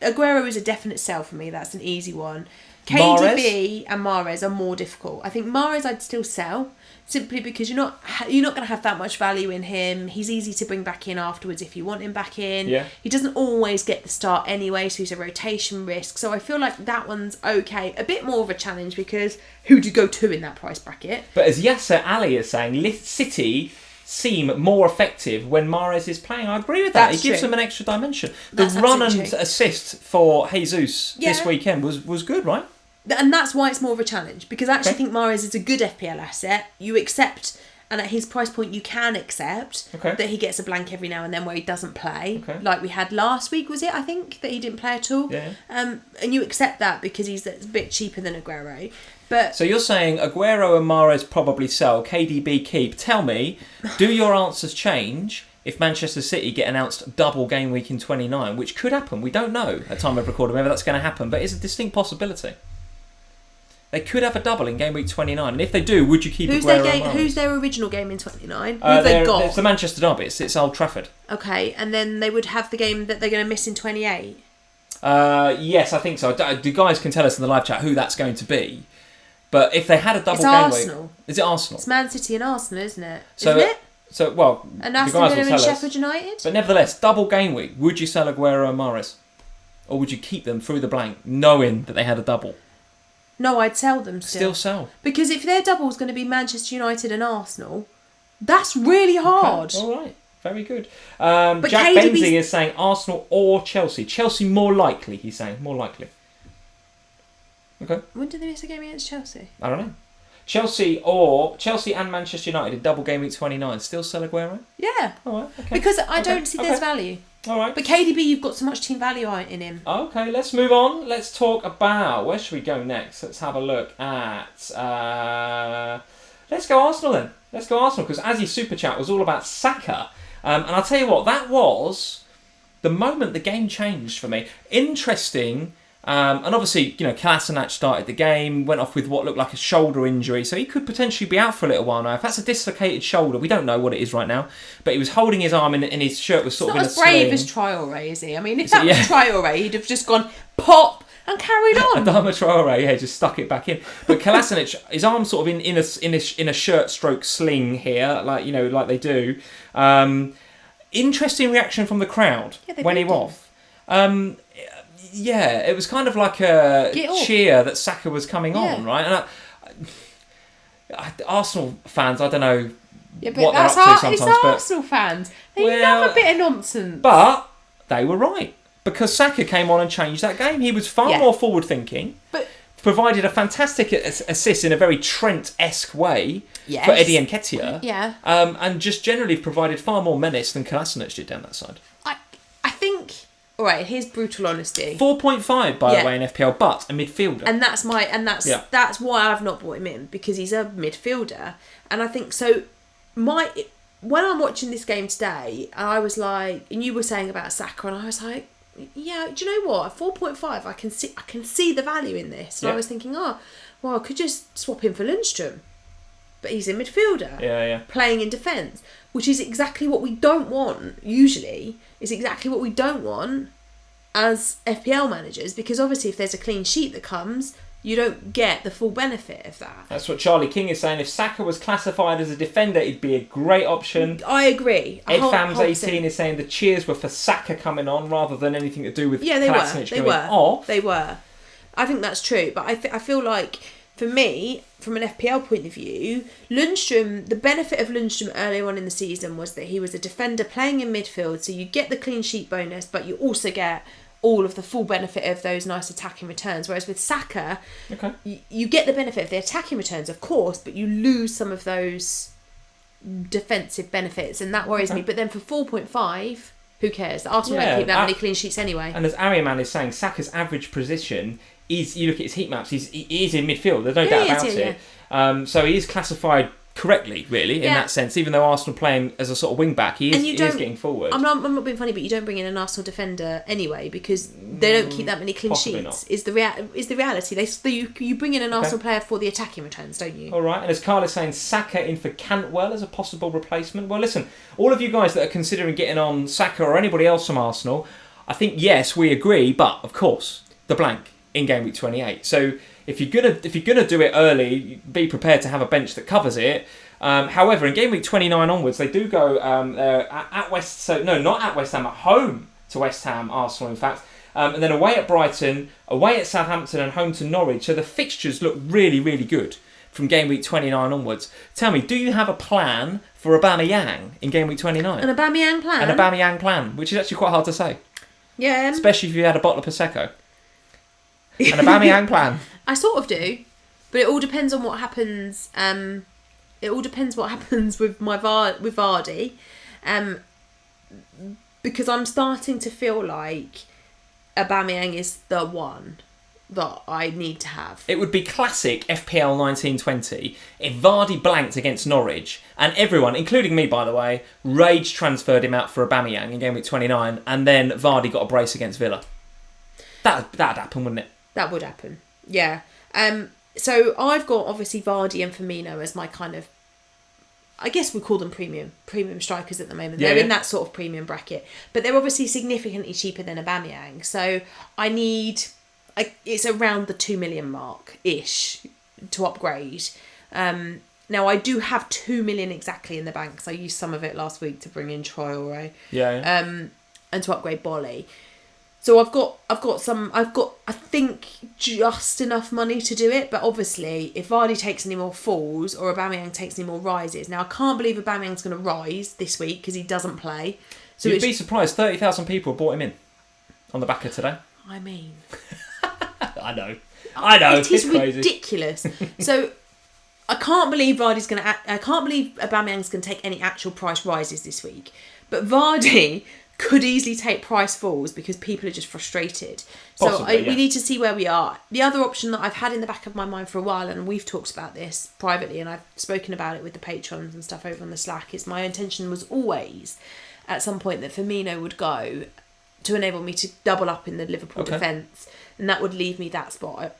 Aguero is a definite sell for me. That's an easy one. Mahrez? KDB and Mahrez are more difficult. I think Mahrez I'd still sell simply because you're not going to have that much value in him. He's easy to bring back in afterwards if you want him back in. Yeah. He doesn't always get the start anyway, so he's a rotation risk. So I feel like that one's okay. A bit more of a challenge because who do you go to in that price bracket? But as Yasser Ali is saying, City seem more effective when Mahrez is playing. I agree with that. That's It gives true. them an extra dimension. That's The run and absolutely true. assist for Jesus this Yeah. weekend was good, right? And that's why it's more of a challenge, because I actually think Mahrez is a good FPL asset. You accept, and at his price point you can accept that he gets a blank every now and then where he doesn't play. Like we had last week, was it, I think, that he didn't play at all? Yeah. And you accept that because he's a bit cheaper than Aguero. But So you're saying Aguero and Mahrez probably sell, KDB keep. Tell me, do your answers change if Manchester City get announced double game week in 29, which could happen? We don't know at time of recording whether that's going to happen, but it's a distinct possibility. They could have a double in game week 29, and if they do, would you keep Aguero and Mahrez? who's their original game in 29? Who have they got? It's the Manchester Derby. It's Old Trafford. Okay, and then they would have the game that they're going to miss in 28. Yes, I think so. The guys can tell us in the live chat who that's going to be. But if they had a double It's game Arsenal. week, is it Arsenal? It's Man City and Arsenal, isn't it? So, isn't it? So well, And the Aston guys Villa will and tell us. Sheffield United? But nevertheless, double game week. Would you sell Aguero and Mahrez, or would you keep them through the blank, knowing that they had a double? No, I'd sell them still. Still sell. Because if their double is going to be Manchester United and Arsenal, that's really hard. Okay. All right. Very good. But Jack KDB's Benzie is saying Arsenal or Chelsea. Chelsea more likely, he's saying. More likely. Okay. When did they miss a game against Chelsea? I don't know. Chelsea and Manchester United, double game week 29. Still sell Aguero? Yeah. All right. Okay. Because I don't see there's value. All right. But KDB, you've got so much team value in him. Okay, let's move on. Let's talk about... Where should we go next? Let's have a look at... let's go Arsenal then. Let's go Arsenal, because Azzy's Super Chat was all about Saka. And I'll tell you what, that was the moment the game changed for me. Interesting... and obviously, Kolasinac started the game, went off with what looked like a shoulder injury, so he could potentially be out for a little while now. If that's a dislocated shoulder, we don't know what it is right now, but he was holding his arm and his shirt was sort of in a Not as brave sling. as Traore, is he? I mean, if that was Traore, he'd have just gone pop and carried on. Adama Traore, just stuck it back in. But Kolasinac, his arm sort of in a shirt stroke sling here, like they do. Interesting reaction from the crowd when he was off. Yeah, it was kind of like a cheer that Saka was coming on, right? And Arsenal fans, I don't know what they're up to sometimes. It's Arsenal fans. They love a bit of nonsense. But they were right, because Saka came on and changed that game. He was far more forward-thinking, but provided a fantastic assist in a very Trent-esque way for Eddie Nketiah. Yeah. And just generally provided far more menace than Kolasinac did down that side. I think... All right, here's brutal honesty. 4.5 by the way in FPL, but a midfielder. And that's why I've not brought him in, because he's a midfielder. And I think so. When I'm watching this game today, I was like, and you were saying about Saka, and I was like, yeah, do you know what? At 4.5, I can see the value in this. And I was thinking, I could just swap him for Lundstram. But he's a midfielder, playing in defence, which is exactly what we don't want. Usually, is exactly what we don't want as FPL managers, because obviously, if there's a clean sheet that comes, you don't get the full benefit of that. That's what Charlie King is saying. If Saka was classified as a defender, it'd be a great option. I agree. EdFams18 is saying the cheers were for Saka coming on rather than anything to do with Kolasinac they going off. They were. I think that's true, but I feel like, for me, from an FPL point of view, Lundstram, the benefit of Lundstram earlier on in the season was that he was a defender playing in midfield, so you get the clean sheet bonus, but you also get all of the full benefit of those nice attacking returns. Whereas with Saka, you get the benefit of the attacking returns, of course, but you lose some of those defensive benefits, and that worries me. But then for 4.5, who cares? Arsenal don't keep that many clean sheets anyway. And as Ariaman is saying, Saka's average position is, you look at his heat maps, he is in midfield. There's no doubt about it. So he is classified correctly, really, in that sense. Even though Arsenal playing as a sort of wing back, he is getting forward. I'm not being funny, but you don't bring in an Arsenal defender anyway, because they don't keep that many clean sheets. Not. Is the reality? You bring in an Arsenal player for the attacking returns, don't you? All right, and as Carl is saying, Saka in for Cantwell as a possible replacement. Well, listen, all of you guys that are considering getting on Saka or anybody else from Arsenal, I think, yes, we agree, but, of course, the blank in game week 28. So if you're gonna do it early, be prepared to have a bench that covers it. However, in game week 29 onwards, they do go at West. So no, not at West Ham, at home to West Ham, Arsenal, in fact, and then away at Brighton, away at Southampton, and home to Norwich. So the fixtures look really, really good from game week 29 onwards. Tell me, do you have a plan for Aubameyang in game week 29? An Aubameyang plan? An Aubameyang plan, which is actually quite hard to say. Yeah. Especially if you had a bottle of Prosecco. An Aubameyang plan. I sort of do, but it all depends on what happens. It all depends what happens with with Vardy, because I'm starting to feel like Aubameyang is the one that I need to have. It would be classic FPL 1920 if Vardy blanked against Norwich and everyone, including me by the way, rage transferred him out for Aubameyang in game week 29 and then Vardy got a brace against Villa. That'd happen, wouldn't it? That would happen, yeah. So I've got obviously Vardy and Firmino as my kind of, I guess we call them premium strikers at the moment. They're in that sort of premium bracket, but they're obviously significantly cheaper than Aubameyang. So it's around the 2 million mark ish to upgrade. Now I do have 2 million exactly in the bank because I used some of it last week to bring in Traore. And to upgrade Bolly. So I've got I think just enough money to do it, but obviously if Vardy takes any more falls or Aubameyang takes any more rises, now I can't believe Aubameyang's going to rise this week because he doesn't play. So you'd be surprised, 30,000 people bought him in on the back of today. I mean, I know, it is crazy. Ridiculous. So I can't believe I can't believe Aubameyang's going to take any actual price rises this week, but Vardy could easily take price falls because people are just frustrated. Possibly, we need to see where we are. The other option that I've had in the back of my mind for a while, and we've talked about this privately, and I've spoken about it with the patrons and stuff over on the Slack, is my intention was always at some point that Firmino would go to enable me to double up in the Liverpool defence, and that would leave me that spot.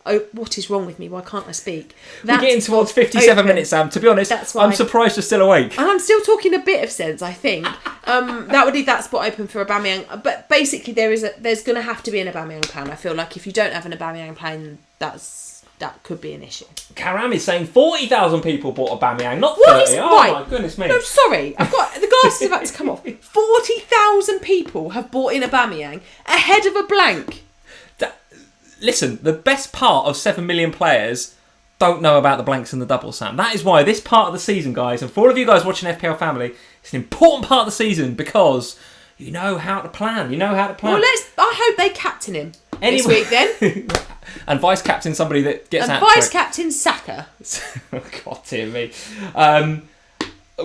Oh, what is wrong with me? Why can't I speak? We're getting towards 57 minutes, Sam. To be honest, I'm surprised you're still awake. And I'm still talking a bit of sense, I think. That would leave that spot open for Aubameyang. But basically, there's going to have to be an Aubameyang plan. I feel like if you don't have an Aubameyang plan, that could be an issue. Karam is saying 40,000 people bought Aubameyang, not 30. My goodness me. No, sorry. I've got the glass is about to come off. 40,000 people have bought in Aubameyang ahead of a blank. Listen, the best part of 7 million players don't know about the blanks and the doubles, Sam. That is why this part of the season, guys, and for all of you guys watching FPL Family, it's an important part of the season because you know how to plan. Well, I hope they captain him this week then. And vice captain somebody that gets out. And vice captain Saka. God dear me.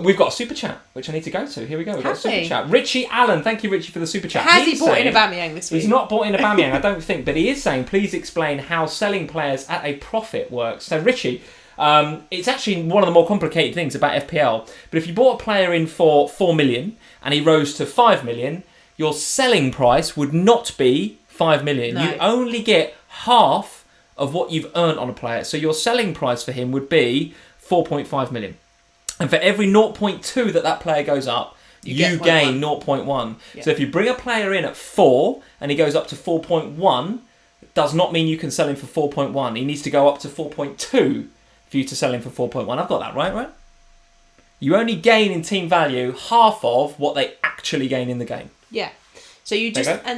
We've got a super chat, which I need to go to. Here we go. We've got a super chat. Richie Allen, thank you, Richie, for the super chat. Has he bought in Aubameyang this week? He's not bought in Aubameyang, I don't think, but he is saying, please explain how selling players at a profit works. So, Richie, it's actually one of the more complicated things about FPL. But if you bought a player in for 4 million and he rose to 5 million, your selling price would not be 5 million. No. You only get half of what you've earned on a player. So your selling price for him would be 4.5 million. And for every 0.2 that player goes up, you gain 0.1. Yeah. So if you bring a player in at 4 and he goes up to 4.1, it does not mean you can sell him for 4.1. He needs to go up to 4.2 for you to sell him for 4.1. I've got that right? You only gain in team value half of what they actually gain in the game. Yeah. So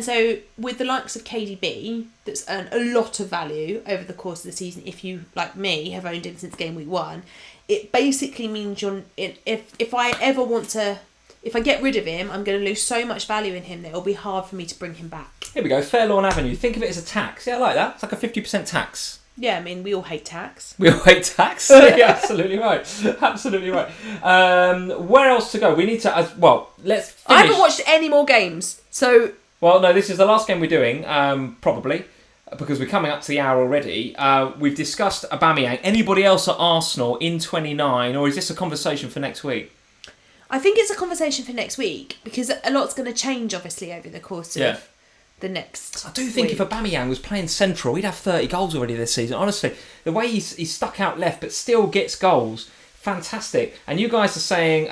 so with the likes of KDB, that's earned a lot of value over the course of the season. If you, like me, have owned him since game week 1, it basically means if I get rid of him, I'm going to lose so much value in him that it'll be hard for me to bring him back. Here we go, Fair Lawn Avenue. Think of it as a tax. Yeah, I like that. It's like a 50% tax. Yeah, I mean, we all hate tax. We all hate tax? Yeah, absolutely right. Absolutely right. Where else to go? We need to... let's finish. I haven't watched any more games, so... Well, no, this is the last game we're doing, probably, because we're coming up to the hour already. We've discussed Aubameyang. Anybody else at Arsenal in 29, or is this a conversation for next week? I think it's a conversation for next week, because a lot's going to change, obviously, over the course of... the next I do think week. If Aubameyang was playing central, he'd have 30 goals already this season. Honestly, the way he's stuck out left but still gets goals, fantastic. And you guys are saying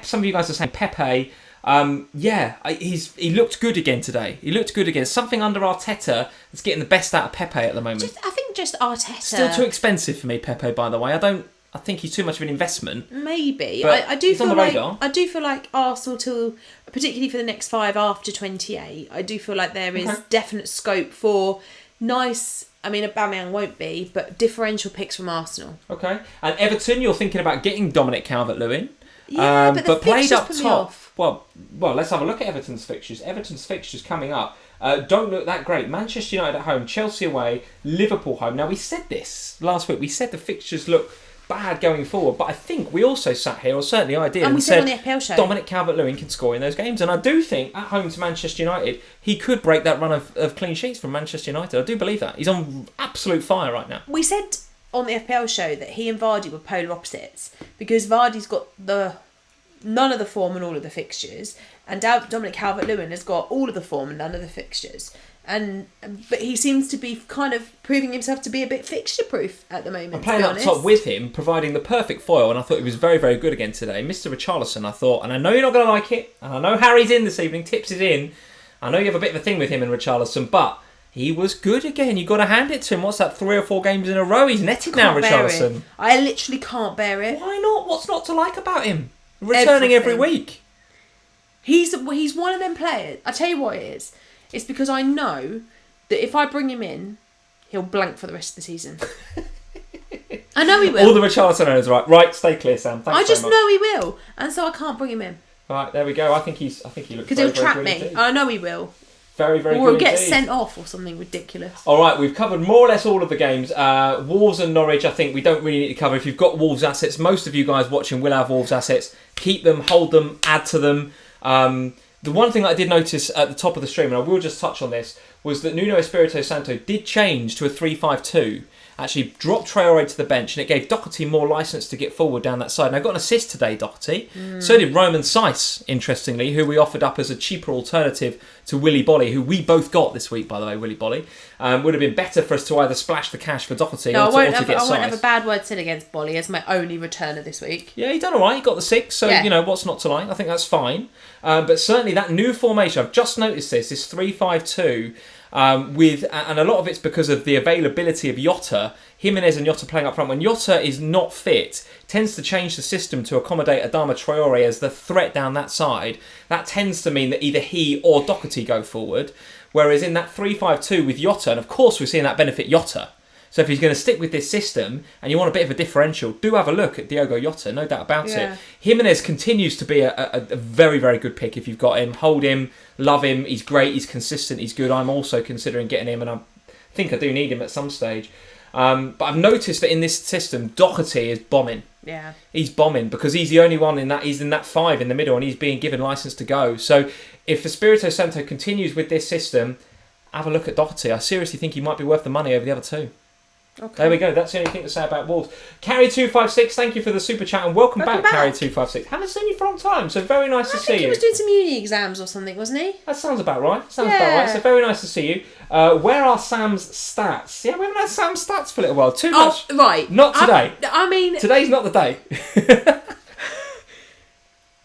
some of you guys are saying Pepe. He looked good again today. He looked good again. Something under Arteta that's getting the best out of Pepe at the moment. I think just Arteta. Still too expensive for me, Pepe, by the way. I think he's too much of an investment. Maybe. But I do he's feel on the like radar. I do feel like Arsenal, particularly for the next 5 after 28, I do feel like there is definite scope for nice. I mean, Aubameyang won't be, but differential picks from Arsenal. Okay. And Everton, you're thinking about getting Dominic Calvert-Lewin. Yeah, but played up put me top. off. Well, let's have a look at Everton's fixtures. Everton's fixtures coming up don't look that great. Manchester United at home, Chelsea away, Liverpool home. Now, we said this last week. We said the fixtures look bad going forward, but I think we also sat here, or certainly I did, and we said on the FPL show, Dominic Calvert-Lewin can score in those games, and I do think at home to Manchester United he could break that run of clean sheets from Manchester United. I do believe that. He's on absolute fire right now. We said on the FPL show that he and Vardy were polar opposites because Vardy's got none of the form and all of the fixtures, and Dominic Calvert-Lewin has got all of the form and none of the fixtures. But he seems to be kind of proving himself to be a bit fixture-proof at the moment. I'm playing up top with him, providing the perfect foil, and I thought he was very, very good again today. Mr. Richarlison, I thought, and I know you're not going to like it, and I know Harry's in this evening, Tips is in. I know you have a bit of a thing with him and Richarlison, but he was good again. You've got to hand it to him. What's that, 3 or 4 games in a row? He's netted now, Richarlison. I literally can't bear it. Why not? What's not to like about him? Returning every week. He's one of them players. I tell you what it is. It's because I know that if I bring him in, he'll blank for the rest of the season. I know he will. All the Richarlison owners are right, stay clear, Sam. Thanks I just so much. know he will, and so I can't bring him in. Right, there we go. I think he looks because he'll trap me. Indeed. I know he will. Very, very good. Or he'll get sent off or something ridiculous. All right, we've covered more or less all of the games. Wolves and Norwich, I think we don't really need to cover. If you've got Wolves assets, most of you guys watching will have Wolves assets. Keep them, hold them, add to them. The one thing that I did notice at the top of the stream, and I will just touch on this, was that Nuno Espirito Santo did change to a 3-5-2. Actually dropped Traore to the bench, and it gave Doherty more licence to get forward down that side. And I got an assist today, Doherty. So did Roman Saiss, interestingly, who we offered up as a cheaper alternative to Willy Bolly, who we both got this week, by the way, Willy Bolly. Would have been better for us to either splash the cash for Doherty or to get Saiss. I won't have a bad word said against Bolly as my only returner this week. Yeah, he done all right. He got the 6, so, what's not to like? I think that's fine. But certainly that new formation, I've just noticed this 3-5-2, and a lot of it's because of the availability of Jota. Jimenez and Jota playing up front. When Jota is not fit, tends to change the system to accommodate Adama Traore as the threat down that side. That tends to mean that either he or Doherty go forward. Whereas in that 3-5-2 with Jota, and of course we're seeing that benefit Jota. So if he's going to stick with this system and you want a bit of a differential, do have a look at Diogo Jota, no doubt about it. Jimenez continues to be a very, very good pick if you've got him. Hold him, love him, he's great, he's consistent, he's good. I'm also considering getting him, and I think I do need him at some stage. But I've noticed that in this system, Doherty is bombing. Yeah. He's bombing because he's the only one he's in that 5 in the middle, and he's being given licence to go. So if Espirito Santo continues with this system, have a look at Doherty. I seriously think he might be worth the money over the other 2. Okay. There we go. That's the only thing to say about Wolves. Carry256, thank you for the super chat, and welcome back, Carry256. Haven't seen you for a long time, so very nice to see you. I think he was doing some uni exams or something, wasn't he? That sounds about right. So very nice to see you. Where are Sam's stats? Yeah, we haven't had Sam's stats for a little while. Too much. Oh, right. Not today. I mean... Today's not the day.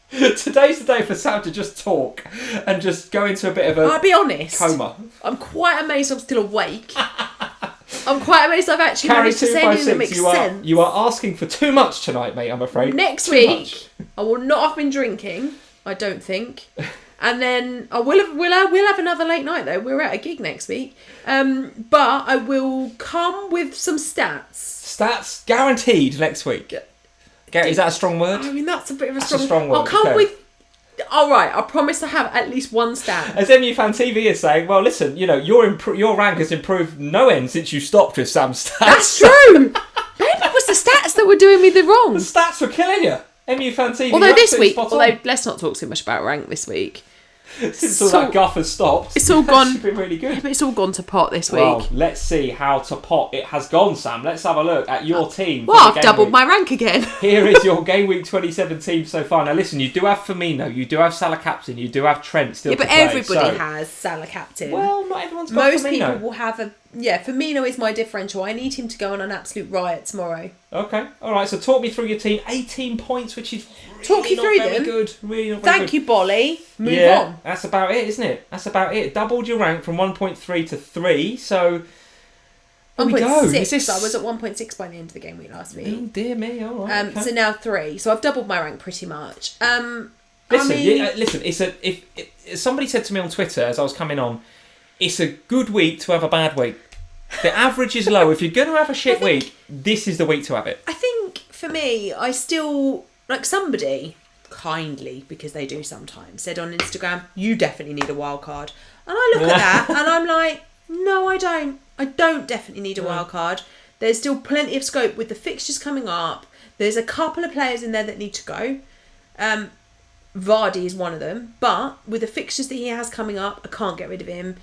Today's the day for Sam to just talk and just go into a bit of a I'll be honest, coma. I'm quite amazed I'm still awake. I'm quite amazed I've actually managed to say anything that makes sense. You are asking for too much tonight, mate, I'm afraid. Next week, I will not have been drinking, I don't think. And then we'll have another late night, though. We're at a gig next week. But I will come with some stats. Stats guaranteed next week. Is that a strong word? I mean, that's a bit of a strong word. I'll come with... All right, I promise I have at least one stat. As MU Fan TV is saying, well, listen, your rank has improved no end since you stopped with Sam's stats. That's true. Maybe it was the stats that were doing me the wrong. The stats were killing you. MU Fan TV. Although this week, let's not talk too much about rank this week. Since all that guff has stopped, it's all gone. It's been really good. Yeah, but it's all gone to pot this week. Well, let's see how to pot it has gone, Sam. Let's have a look at your team. Well, I've doubled my rank again. Here is your Game Week 27 team so far. Now, listen, you do have Firmino, you do have Salah captain, you do have Trent still. Yeah, but everybody has Salah captain. Well, not everyone's got Most Firmino. people will have a Firmino is my differential. I need him to go on an absolute riot tomorrow. Okay, all right. So talk me through your team. 18 points, which is really talk you not through very them. Good. Really not very Thank good. you, Bolly. Move on. That's about it, isn't it? That's about it. Doubled your rank from 1.3 to 3. So. 1.6. I was at 1.6 by the end of the game week last week. Oh dear me! All right. Okay. So now 3. So I've doubled my rank pretty much. Listen. If somebody said to me on Twitter as I was coming on, it's a good week to have a bad week. The average is low. If you're going to have a shit week, this is the week to have it. I think for me, I still somebody kindly, because they do sometimes, said on Instagram, "You definitely need a wild card," and I look at that and I'm like, no, I don't. I don't definitely need a wild card. There's still plenty of scope with the fixtures coming up. There's a couple of players in there that need to go. Vardy is one of them, but with the fixtures that he has coming up, I can't get rid of him.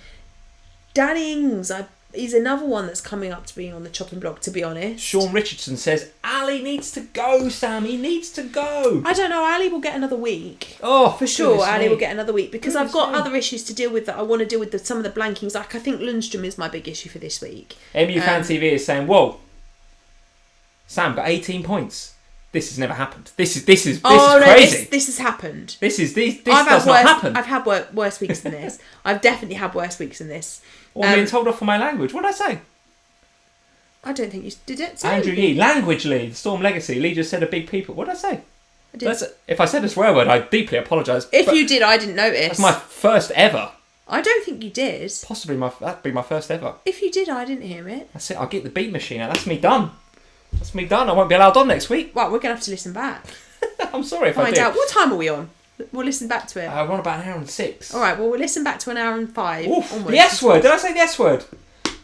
Danny Ings, he's another one that's coming up to being on the chopping block, to be honest. Sean Richardson says, Ali needs to go, Sam. He needs to go. I don't know. Ali will get another week. Oh, for sure. Ali will get another week because Goodness I've got me. other issues to deal with that I want to deal with. Some of the blankings. I think Lundstrom is my big issue for this week. MU Fan TV is saying, whoa, Sam got 18 points. This has never happened. This is crazy. This has happened. This does not happen. I've had worse weeks than this. I've definitely had worse weeks than this. I'm being told off for my language. What did I say? I don't think you did it. Say Andrew anything. Yee, language lead, Storm Legacy. Lee just said a big people. What did I say? I did. If I said a swear word, I deeply apologise. If you did, I didn't notice. That's my first ever. I don't think you did. Possibly that'd be my first ever. If you did, I didn't hear it. That's it. I'll get the beat machine out. That's me done. I won't be allowed on next week. Well, we're going to have to listen back. I'm sorry if I Find did. out. What time are we on? We'll listen back to it. We're on about an hour and 6. All right, well, we'll listen back to an hour and 5. Oof, onwards. the S word. Did I say the S word?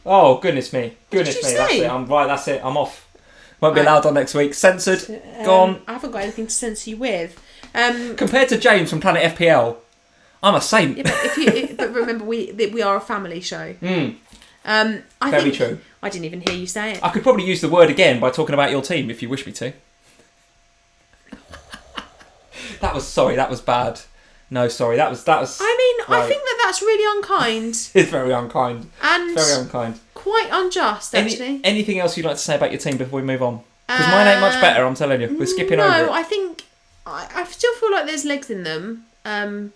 Oh, goodness me. Goodness What did me. you That's say? it. I'm right. That's it. I'm off. Won't be allowed on next week. Censored. Gone. I haven't got anything to censor you with. Compared to James from Planet FPL, I'm a saint. Yeah, but remember, we are a family show. Very true. I didn't even hear you say it. I could probably use the word again by talking about your team if you wish me to. That was bad. No, sorry, that was. I mean, right. I think that's really unkind. It's very unkind. And it's very unkind. Quite unjust, actually. Anything else you'd like to say about your team before we move on? Because mine ain't much better, I'm telling you. We're skipping over it. No, I think I still feel like there's legs in them. I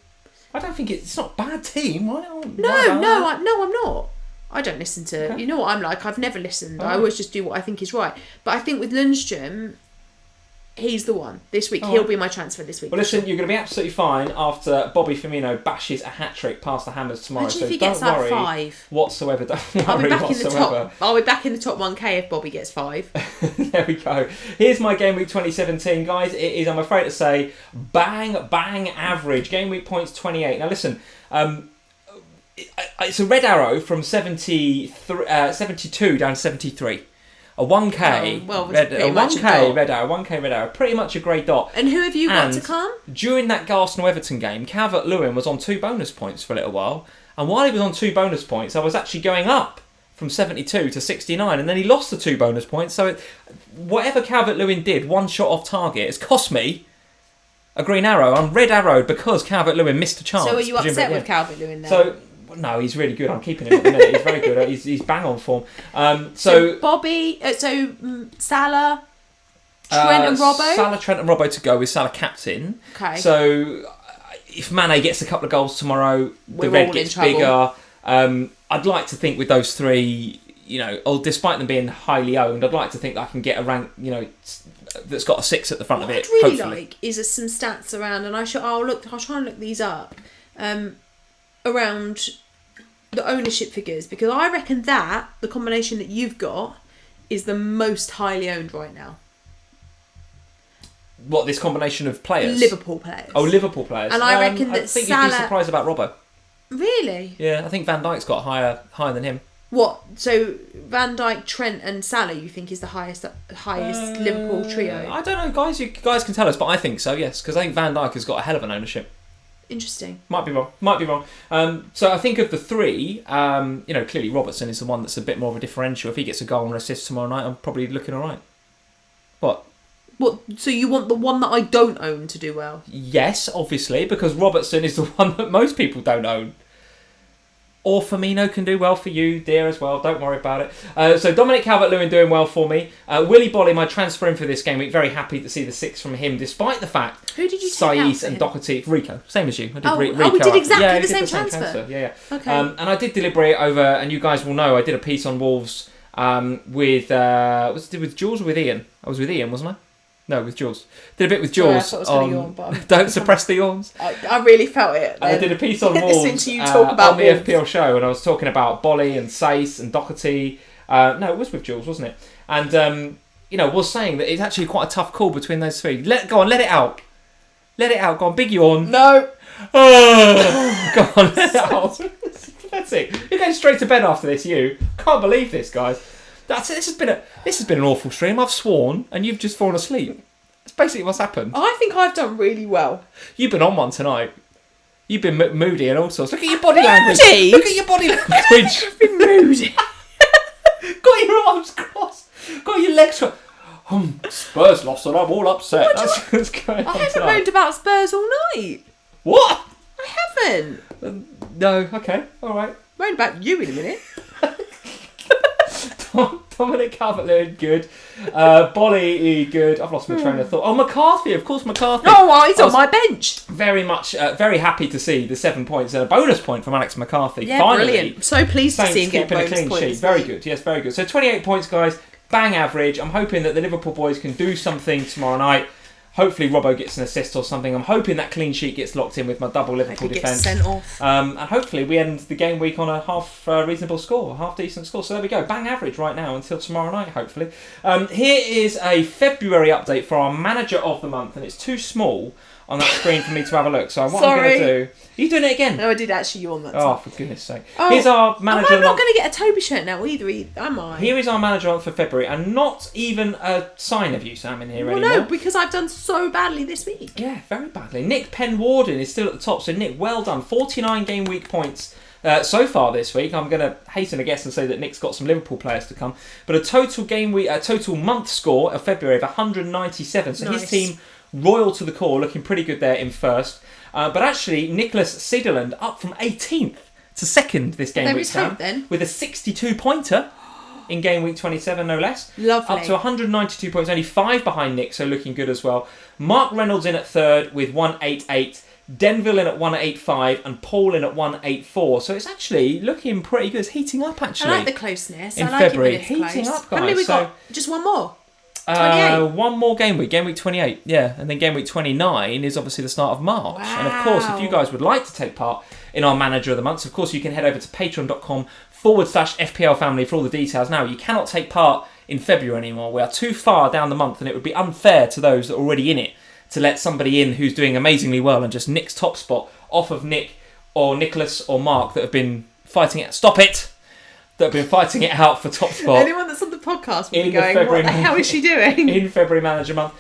don't think it's not a bad team. No, I'm not. I don't listen to. Okay. You know what I'm like. I've never listened. I always just do what I think is right. But I think with Lundstrom, he's the one this week. He'll be my transfer this week. Well, listen, you're going to be absolutely fine after Bobby Firmino bashes a hat trick past the Hammers tomorrow. Imagine if he don't gets that worry 5 whatsoever. Don't worry I'll be back whatsoever. in the top. I'll be back in the top 1K if Bobby gets 5. There we go. Here's my game week 2017, guys. It is, I'm afraid to say, bang average. Game week points 28. Now listen. It's a red arrow from 72 down to 73. A 1K, red arrow, 1K red arrow. Pretty much a grey dot. And who have you got to come? During that Arsenal-Everton game, Calvert-Lewin was on 2 bonus points for a little while. And while he was on 2 bonus points, I was actually going up from 72 to 69. And then he lost the 2 bonus points. So whatever Calvert-Lewin did, 1 shot off target, it's cost me a green arrow. I'm red arrowed because Calvert-Lewin missed a chance. So are you upset with Calvert-Lewin then? So, no, he's really good. I'm keeping him at the minute. He's very good. He's bang on form. So Bobby, Salah, Trent and Robbo? Salah, Trent and Robbo to go with Salah captain. Okay. So if Mane gets a couple of goals tomorrow, the red gets bigger. I'd like to think with those 3, despite them being highly owned, I'd like to think that I can get a rank, that's got a 6 at the front of it. What I'd really hopefully. like is some stats around, and I'll try and look these up. Around the ownership figures, because I reckon that the combination that you've got is the most highly owned right now. What, this combination of players? Liverpool players. Oh, Liverpool players. And I reckon that I think Salah... you'd be surprised about Robbo. Really? Yeah, I think Van Dijk's got higher than him. What? So Van Dijk, Trent, and Salah, you think is the highest Liverpool trio? I don't know, guys. You guys can tell us, but I think so. Yes, because I think Van Dijk has got a hell of an ownership. Interesting. Might be wrong. So I think of the 3, clearly Robertson is the one that's a bit more of a differential. If he gets a goal and assist tomorrow night, I'm probably looking all right. What? So you want the one that I don't own to do well? Yes, obviously, because Robertson is the one that most people don't own. Or Firmino can do well for you, dear, as well. Don't worry about it. So Dominic Calvert-Lewin doing well for me. Willy Bolly, my transfer in for this game week. Very happy to see the 6 from him, despite the fact who did you take out Saiss and Doherty, Rico, same as you. I did Rico we did exactly yeah, the same transfer. Yeah. Okay. And I did deliberate over, and you guys will know, I did a piece on Wolves with was it with Jules or with Ian? I was with Ian, wasn't I? No, with Jules. Did a bit with Jules. Sorry, I thought I was gonna yawn, but don't suppress the yawns. I really felt it. I did a piece on Wolves listening to you talk about on the Wolves. FPL show, and I was talking about Bolly and Saiss and Doherty. No, it was with Jules, wasn't it? And was saying that it's actually quite a tough call between those three. Go on, let it out. Let it out. Go on, big yawn. No. Go on, let it out. It's pathetic. You're going straight to bed after this. You can't believe this, guys. This has been an awful stream. I've sworn, and you've just fallen asleep. That's basically what's happened. I think I've done really well. You've been on one tonight. You've been moody and all sorts. Look at your body language. Moody? Look at your body language. I've been moody. Got your arms crossed. Got your legs crossed. Spurs lost and I'm all upset. That's what's going on I haven't tonight. moaned about Spurs all night. What? I haven't. No. Okay. All right. Moaned about you in a minute. Dominic Calvert-Lewin, good. Bolly, good. I've lost my train of thought. Oh, McCarthy, of course, McCarthy. Oh, well, he's on my bench. Very much, very happy to see the 7 points and a bonus point from Alex McCarthy. Yeah, Finally, brilliant. So pleased to Saints see him get keeping a bonus clean points. sheet. Very good. Yes, very good. So 28 points, guys. Bang average. I'm hoping that the Liverpool boys can do something tomorrow night. Hopefully Robbo gets an assist or something. I'm hoping that clean sheet gets locked in with my double Liverpool defence. Sent off. And hopefully we end the game week on a half reasonable score, a half decent score. So there we go. Bang average right now until tomorrow night, hopefully. Here is a February update for our manager of the month, and it's too small on that screen for me to have a look. So what I'm going to do... Are you doing it again? No, I did actually yawn that time. Oh, for goodness sake. Here's our manager of the month. I'm not going to get a Toby shirt now either, am I? Here is our manager month for February, and not even a sign of you, Sam, in here anymore. No, because I've done so badly this week. Yeah, very badly. Nick Penwarden is still at the top, so Nick, well done. 49 game week points so far this week. I'm going to hasten a guess and say that Nick's got some Liverpool players to come, but a total month score of February of 197. So nice. His team royal to the core, looking pretty good there in first. But actually, Nicholas Sederland up from 18th to 2nd this game week, Sam, then. with a 62-pointer in game week 27, no less. Lovely. Up to 192 points, only 5 behind Nick, so looking good as well. Mark Reynolds in at 3rd with 188. Denville in at 185 and Paul in at 184. So it's actually looking pretty good. It's heating up, actually. I like the closeness. In I like February. it when it's Heating close. up, guys. How many we got? Just one more? 28. One more game week 28, yeah. And then game week 29 is obviously the start of March. Wow. And of course, if you guys would like to take part in our Manager of the Month, of course, you can head over to patreon.com/FPL Family for all the details. Now, you cannot take part in February anymore. We are too far down the month, and it would be unfair to those that are already in it to let somebody in who's doing amazingly well and just Nick's top spot off of Nick or Nicholas or Mark that have been fighting it. Stop it! That have been fighting it out for top spot. Anyone that's on the podcast will be going, what the hell is she doing? In February Manager Month.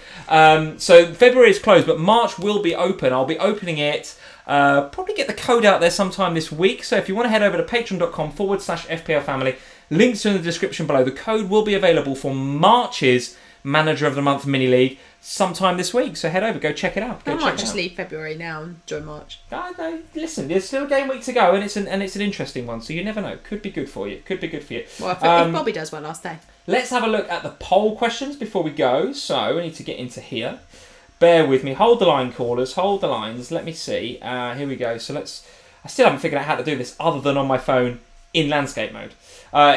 So February is closed, but March will be open. I'll be opening it. Probably get the code out there sometime this week. So if you want to head over to patreon.com/FPL Family, links are in the description below. The code will be available for March's Manager of the Month mini league sometime this week. So head over, go check it out. I might just leave February now and join March. No, listen, there's still a game week to go, and it's an interesting one. So you never know. Could be good for you. Well, if Bobby does well last day. Let's have a look at the poll questions before we go. So I need to get into here. Bear with me. Hold the line, callers. Hold the lines. Let me see. Here we go. So I still haven't figured out how to do this other than on my phone in landscape mode.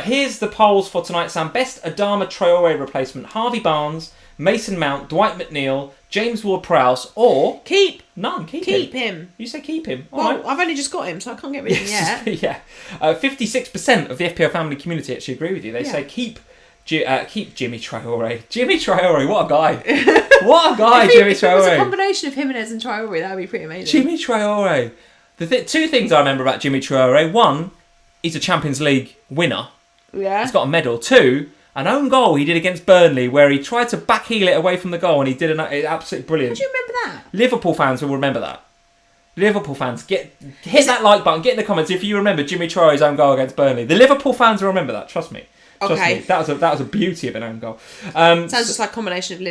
Here's the polls for tonight, Sam. Best Adama Traore replacement: Harvey Barnes, Mason Mount, Dwight McNeil, James Ward-Prowse, or... Keep Keep him. You say keep him. Well, right. I've only just got him, so I can't get rid of him yet. Yeah. 56% of the FPL family community actually agree with you. They say keep Jimmy Traore. Jimmy Traore, what a guy. What a guy, Jimmy Traore. If it was a combination of Jimenez and Traore, that would be pretty amazing. Jimmy Traore. Two things I remember about Jimmy Traore. One, he's a Champions League winner. Yeah. He's got a medal. Two, an own goal he did against Burnley where he tried to backheel it away from the goal and he did absolutely brilliant. Do you remember that? Liverpool fans will remember that. Liverpool fans, hit that like button, get in the comments if you remember Jimmy Traore's own goal against Burnley. The Liverpool fans will remember that, trust me. Okay. That was a beauty of an own goal. Sounds just like a combination of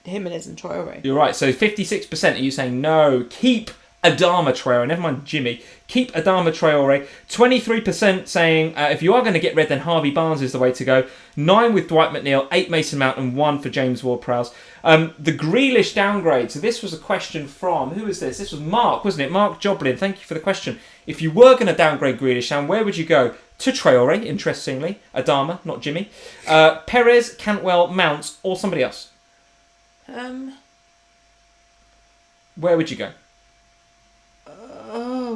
Jimenez and Traore. You're right, so 56% are you saying no, keep Adama Traore, never mind Jimmy. Keep Adama Traore. 23% saying if you are going to get rid, then Harvey Barnes is the way to go. 9 with Dwight McNeil, 8 Mason Mount, and 1 for James Ward-Prowse. The Grealish downgrade. So this was a question from, who was this? This was Mark, wasn't it? Mark Joblin. Thank you for the question. If you were going to downgrade Grealish, Sam, where would you go? To Traore, interestingly. Adama, not Jimmy. Perez, Cantwell, Mount, or somebody else? Where would you go?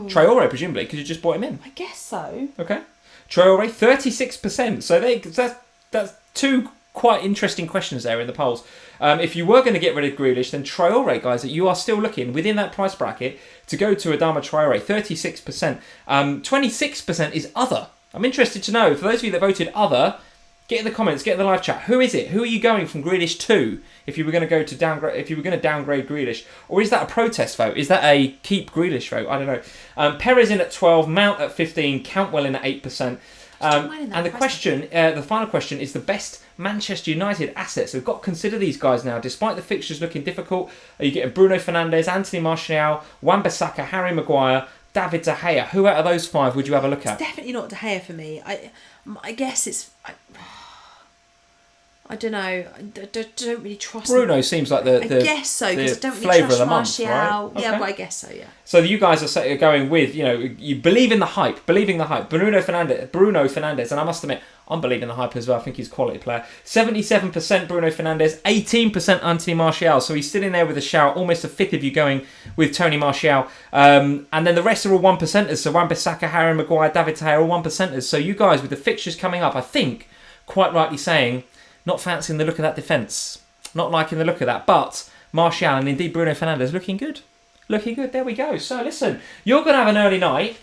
Traore, presumably, because you just brought him in. I guess so. Okay. Traore, 36%. So that's 2 quite interesting questions there in the polls. If you were going to get rid of Grealish, then Traore, guys, you are still looking within that price bracket to go to Adama Traore, 36%. 26% is other. I'm interested to know, for those of you that voted other, get in the comments, get in the live chat. Who is it? Who are you going from Grealish to if you were going to go to downgrade? If you were going to downgrade Grealish, or is that a protest vote? Is that a keep Grealish vote? I don't know. Perez in at 12, Mount at 15, Cantwell in at 8%. And the question, the final question, is the best Manchester United assets. So we've got to consider these guys now. Despite the fixtures looking difficult, are you getting Bruno Fernandes, Anthony Martial, Wan-Bissaka, Harry Maguire, David De Gea? Who out of those 5 would you have a look at? It's definitely not De Gea for me. I guess it's... I don't know. I don't really trust Bruno him. Seems like the I guess so, because I don't really flavour trust of the month, Martial. right? Okay. Yeah, but I guess so, yeah. So you guys are going with, you believe in the hype, believing the hype. Bruno Fernandes, and I must admit, I'm believing the hype as well. I think he's a quality player. 77% Bruno Fernandes, 18% Anthony Martial. So he's still in there with a shout, almost a fifth of you going with Tony Martial. And then the rest are all 1%ers. So Wan-Bissaka, Harry Maguire, David De Gea are all 1%ers. So you guys, with the fixtures coming up, I think, quite rightly saying, not fancying the look of that defence. Not liking the look of that. But Martial and indeed Bruno Fernandes looking good. Looking good. There we go. So listen, you're going to have an early night.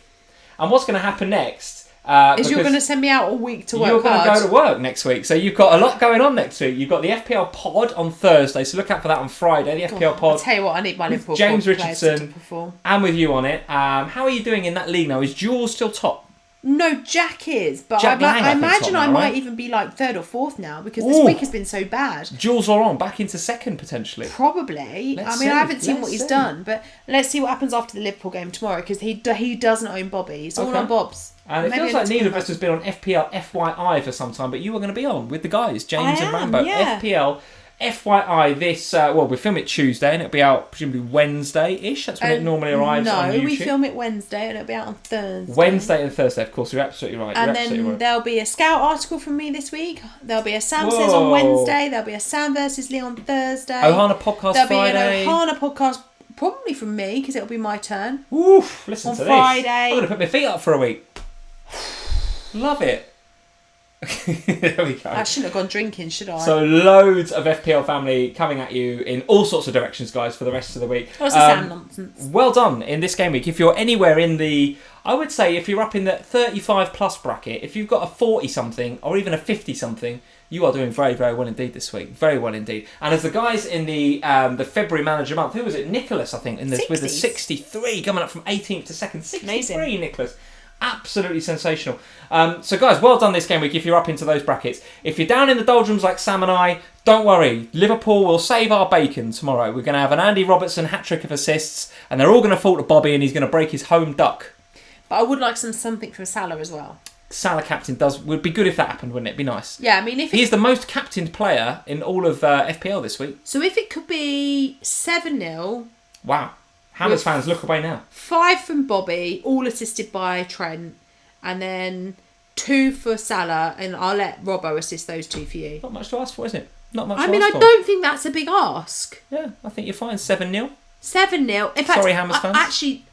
And what's going to happen next? Is you're going to send me out all week to work You're going hard. to go to work next week. So you've got a lot going on next week. You've got the FPL pod on Thursday. So look out for that on Friday. The FPL pod. I'll tell you what, I need my Liverpool James players Richardson to perform. And with you on it. How are you doing in that league now? Is Jules still top? No, Jack is, but Jack Lang, I I think, imagine top I now, might right? even be like 3rd or 4th now, because this week has been so bad. Jules are on, back into 2nd potentially. Probably. Let's I mean, see. I haven't seen Let's what he's see. done, but let's see what happens after the Liverpool game tomorrow, because he doesn't own Bobby. He's all Okay. on Bob's. And it Maybe feels I like need to neither give of us has been on FPL FYI for some time, but you are going to be on with the guys, James I and am, Rambo. yeah. FPL FYI this, we film it Tuesday and it'll be out presumably Wednesday-ish. That's when it normally arrives on YouTube. No, we film it Wednesday and it'll be out on Thursday. Wednesday and Thursday, of course. You're absolutely right. And then there'll be a scout article from me this week. There'll be a Sam Says on Wednesday. There'll be a Sam versus Lee on Thursday. Ohana podcast There'll Friday. be an Ohana podcast probably from me, because it'll be my turn. Oof, listen on to Friday. this. I'm going to put my feet up for a week. Love it. There we go. I shouldn't have gone drinking, should I? So loads of FPL family coming at you in all sorts of directions, guys, for the rest of the week. Lots of Sam nonsense. Well done in this game week. If you're anywhere in the, I would say if you're up in the 35 plus bracket, if you've got a 40 something or even a 50 something, you are doing very, very well indeed this week. Very well indeed. And as the guys in the February manager month, who was it? Nicholas, I think, in this with the 63 coming up from 18th to 2nd. 63, amazing. Nicholas. Absolutely sensational. So guys, well done this game week if you're up into those brackets. If you're down in the doldrums like Sam and I, don't worry. Liverpool will save our bacon tomorrow. We're going to have an Andy Robertson hat-trick of assists, and they're all going to fall to Bobby, and he's going to break his home duck. But I would like something from Salah as well. Salah captain would be good if that happened, wouldn't it? It'd be nice. Yeah, I mean, if he's the most captained player in all of FPL this week. So if it could be 7-0. Wow. Hammers fans, look away now. 5 from Bobby, all assisted by Trent, and then 2 for Salah, and I'll let Robbo assist those 2 for you. Not much to ask for, is it? Not much. I mean, I don't think that's a big ask. Yeah, I think you're fine. 7-0. 7-0. In fact, sorry, Hammers fans. Actually,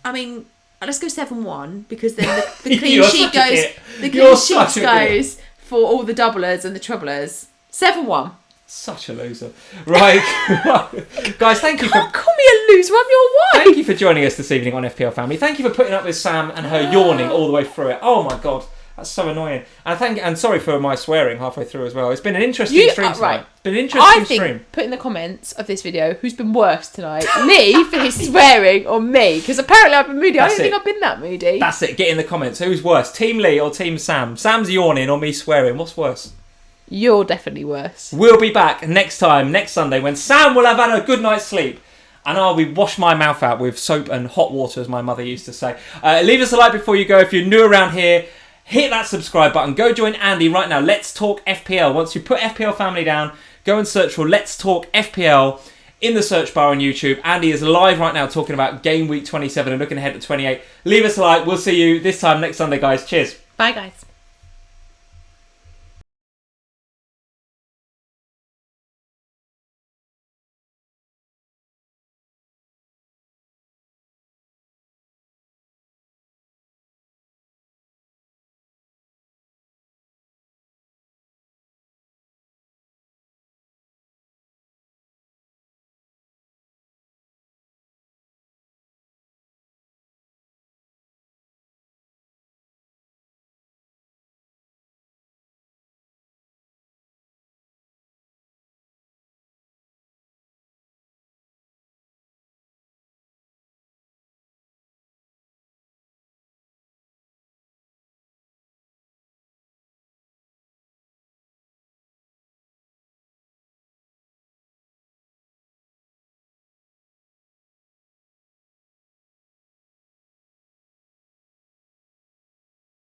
I mean, let's go 7-1, because then the clean sheet goes. The You're clean sheet goes for all the doublers and the troublers. 7-1. Such a loser. Right. Guys, thank you for... Call me a loser, I'm your wife. Thank you for joining us this evening on FPL Family. Thank you for putting up with Sam and her yawning all the way through it. Oh my God. That's so annoying. And sorry for my swearing halfway through as well. It's been an interesting stream tonight. Right. It's been an interesting stream. I think, put in the comments of this video, who's been worse tonight? Lee for his swearing, or me? Because apparently I've been moody. I don't think I've been that moody. That's it. Get in the comments. Who's worse? Team Lee or Team Sam? Sam's yawning or me swearing? What's worse? You're definitely worse. We'll be back next time, next Sunday, when Sam will have had a good night's sleep and I'll be wash my mouth out with soap and hot water, as my mother used to say. Leave us a like before you go. If you're new around here, hit that subscribe button. Go join Andy right now. Let's Talk FPL. Once you put FPL Family down, go and search for Let's Talk FPL in the search bar on YouTube. Andy is live right now talking about game week 27 and looking ahead to 28. Leave us a like. We'll see you this time next Sunday, guys. Cheers. Bye, guys.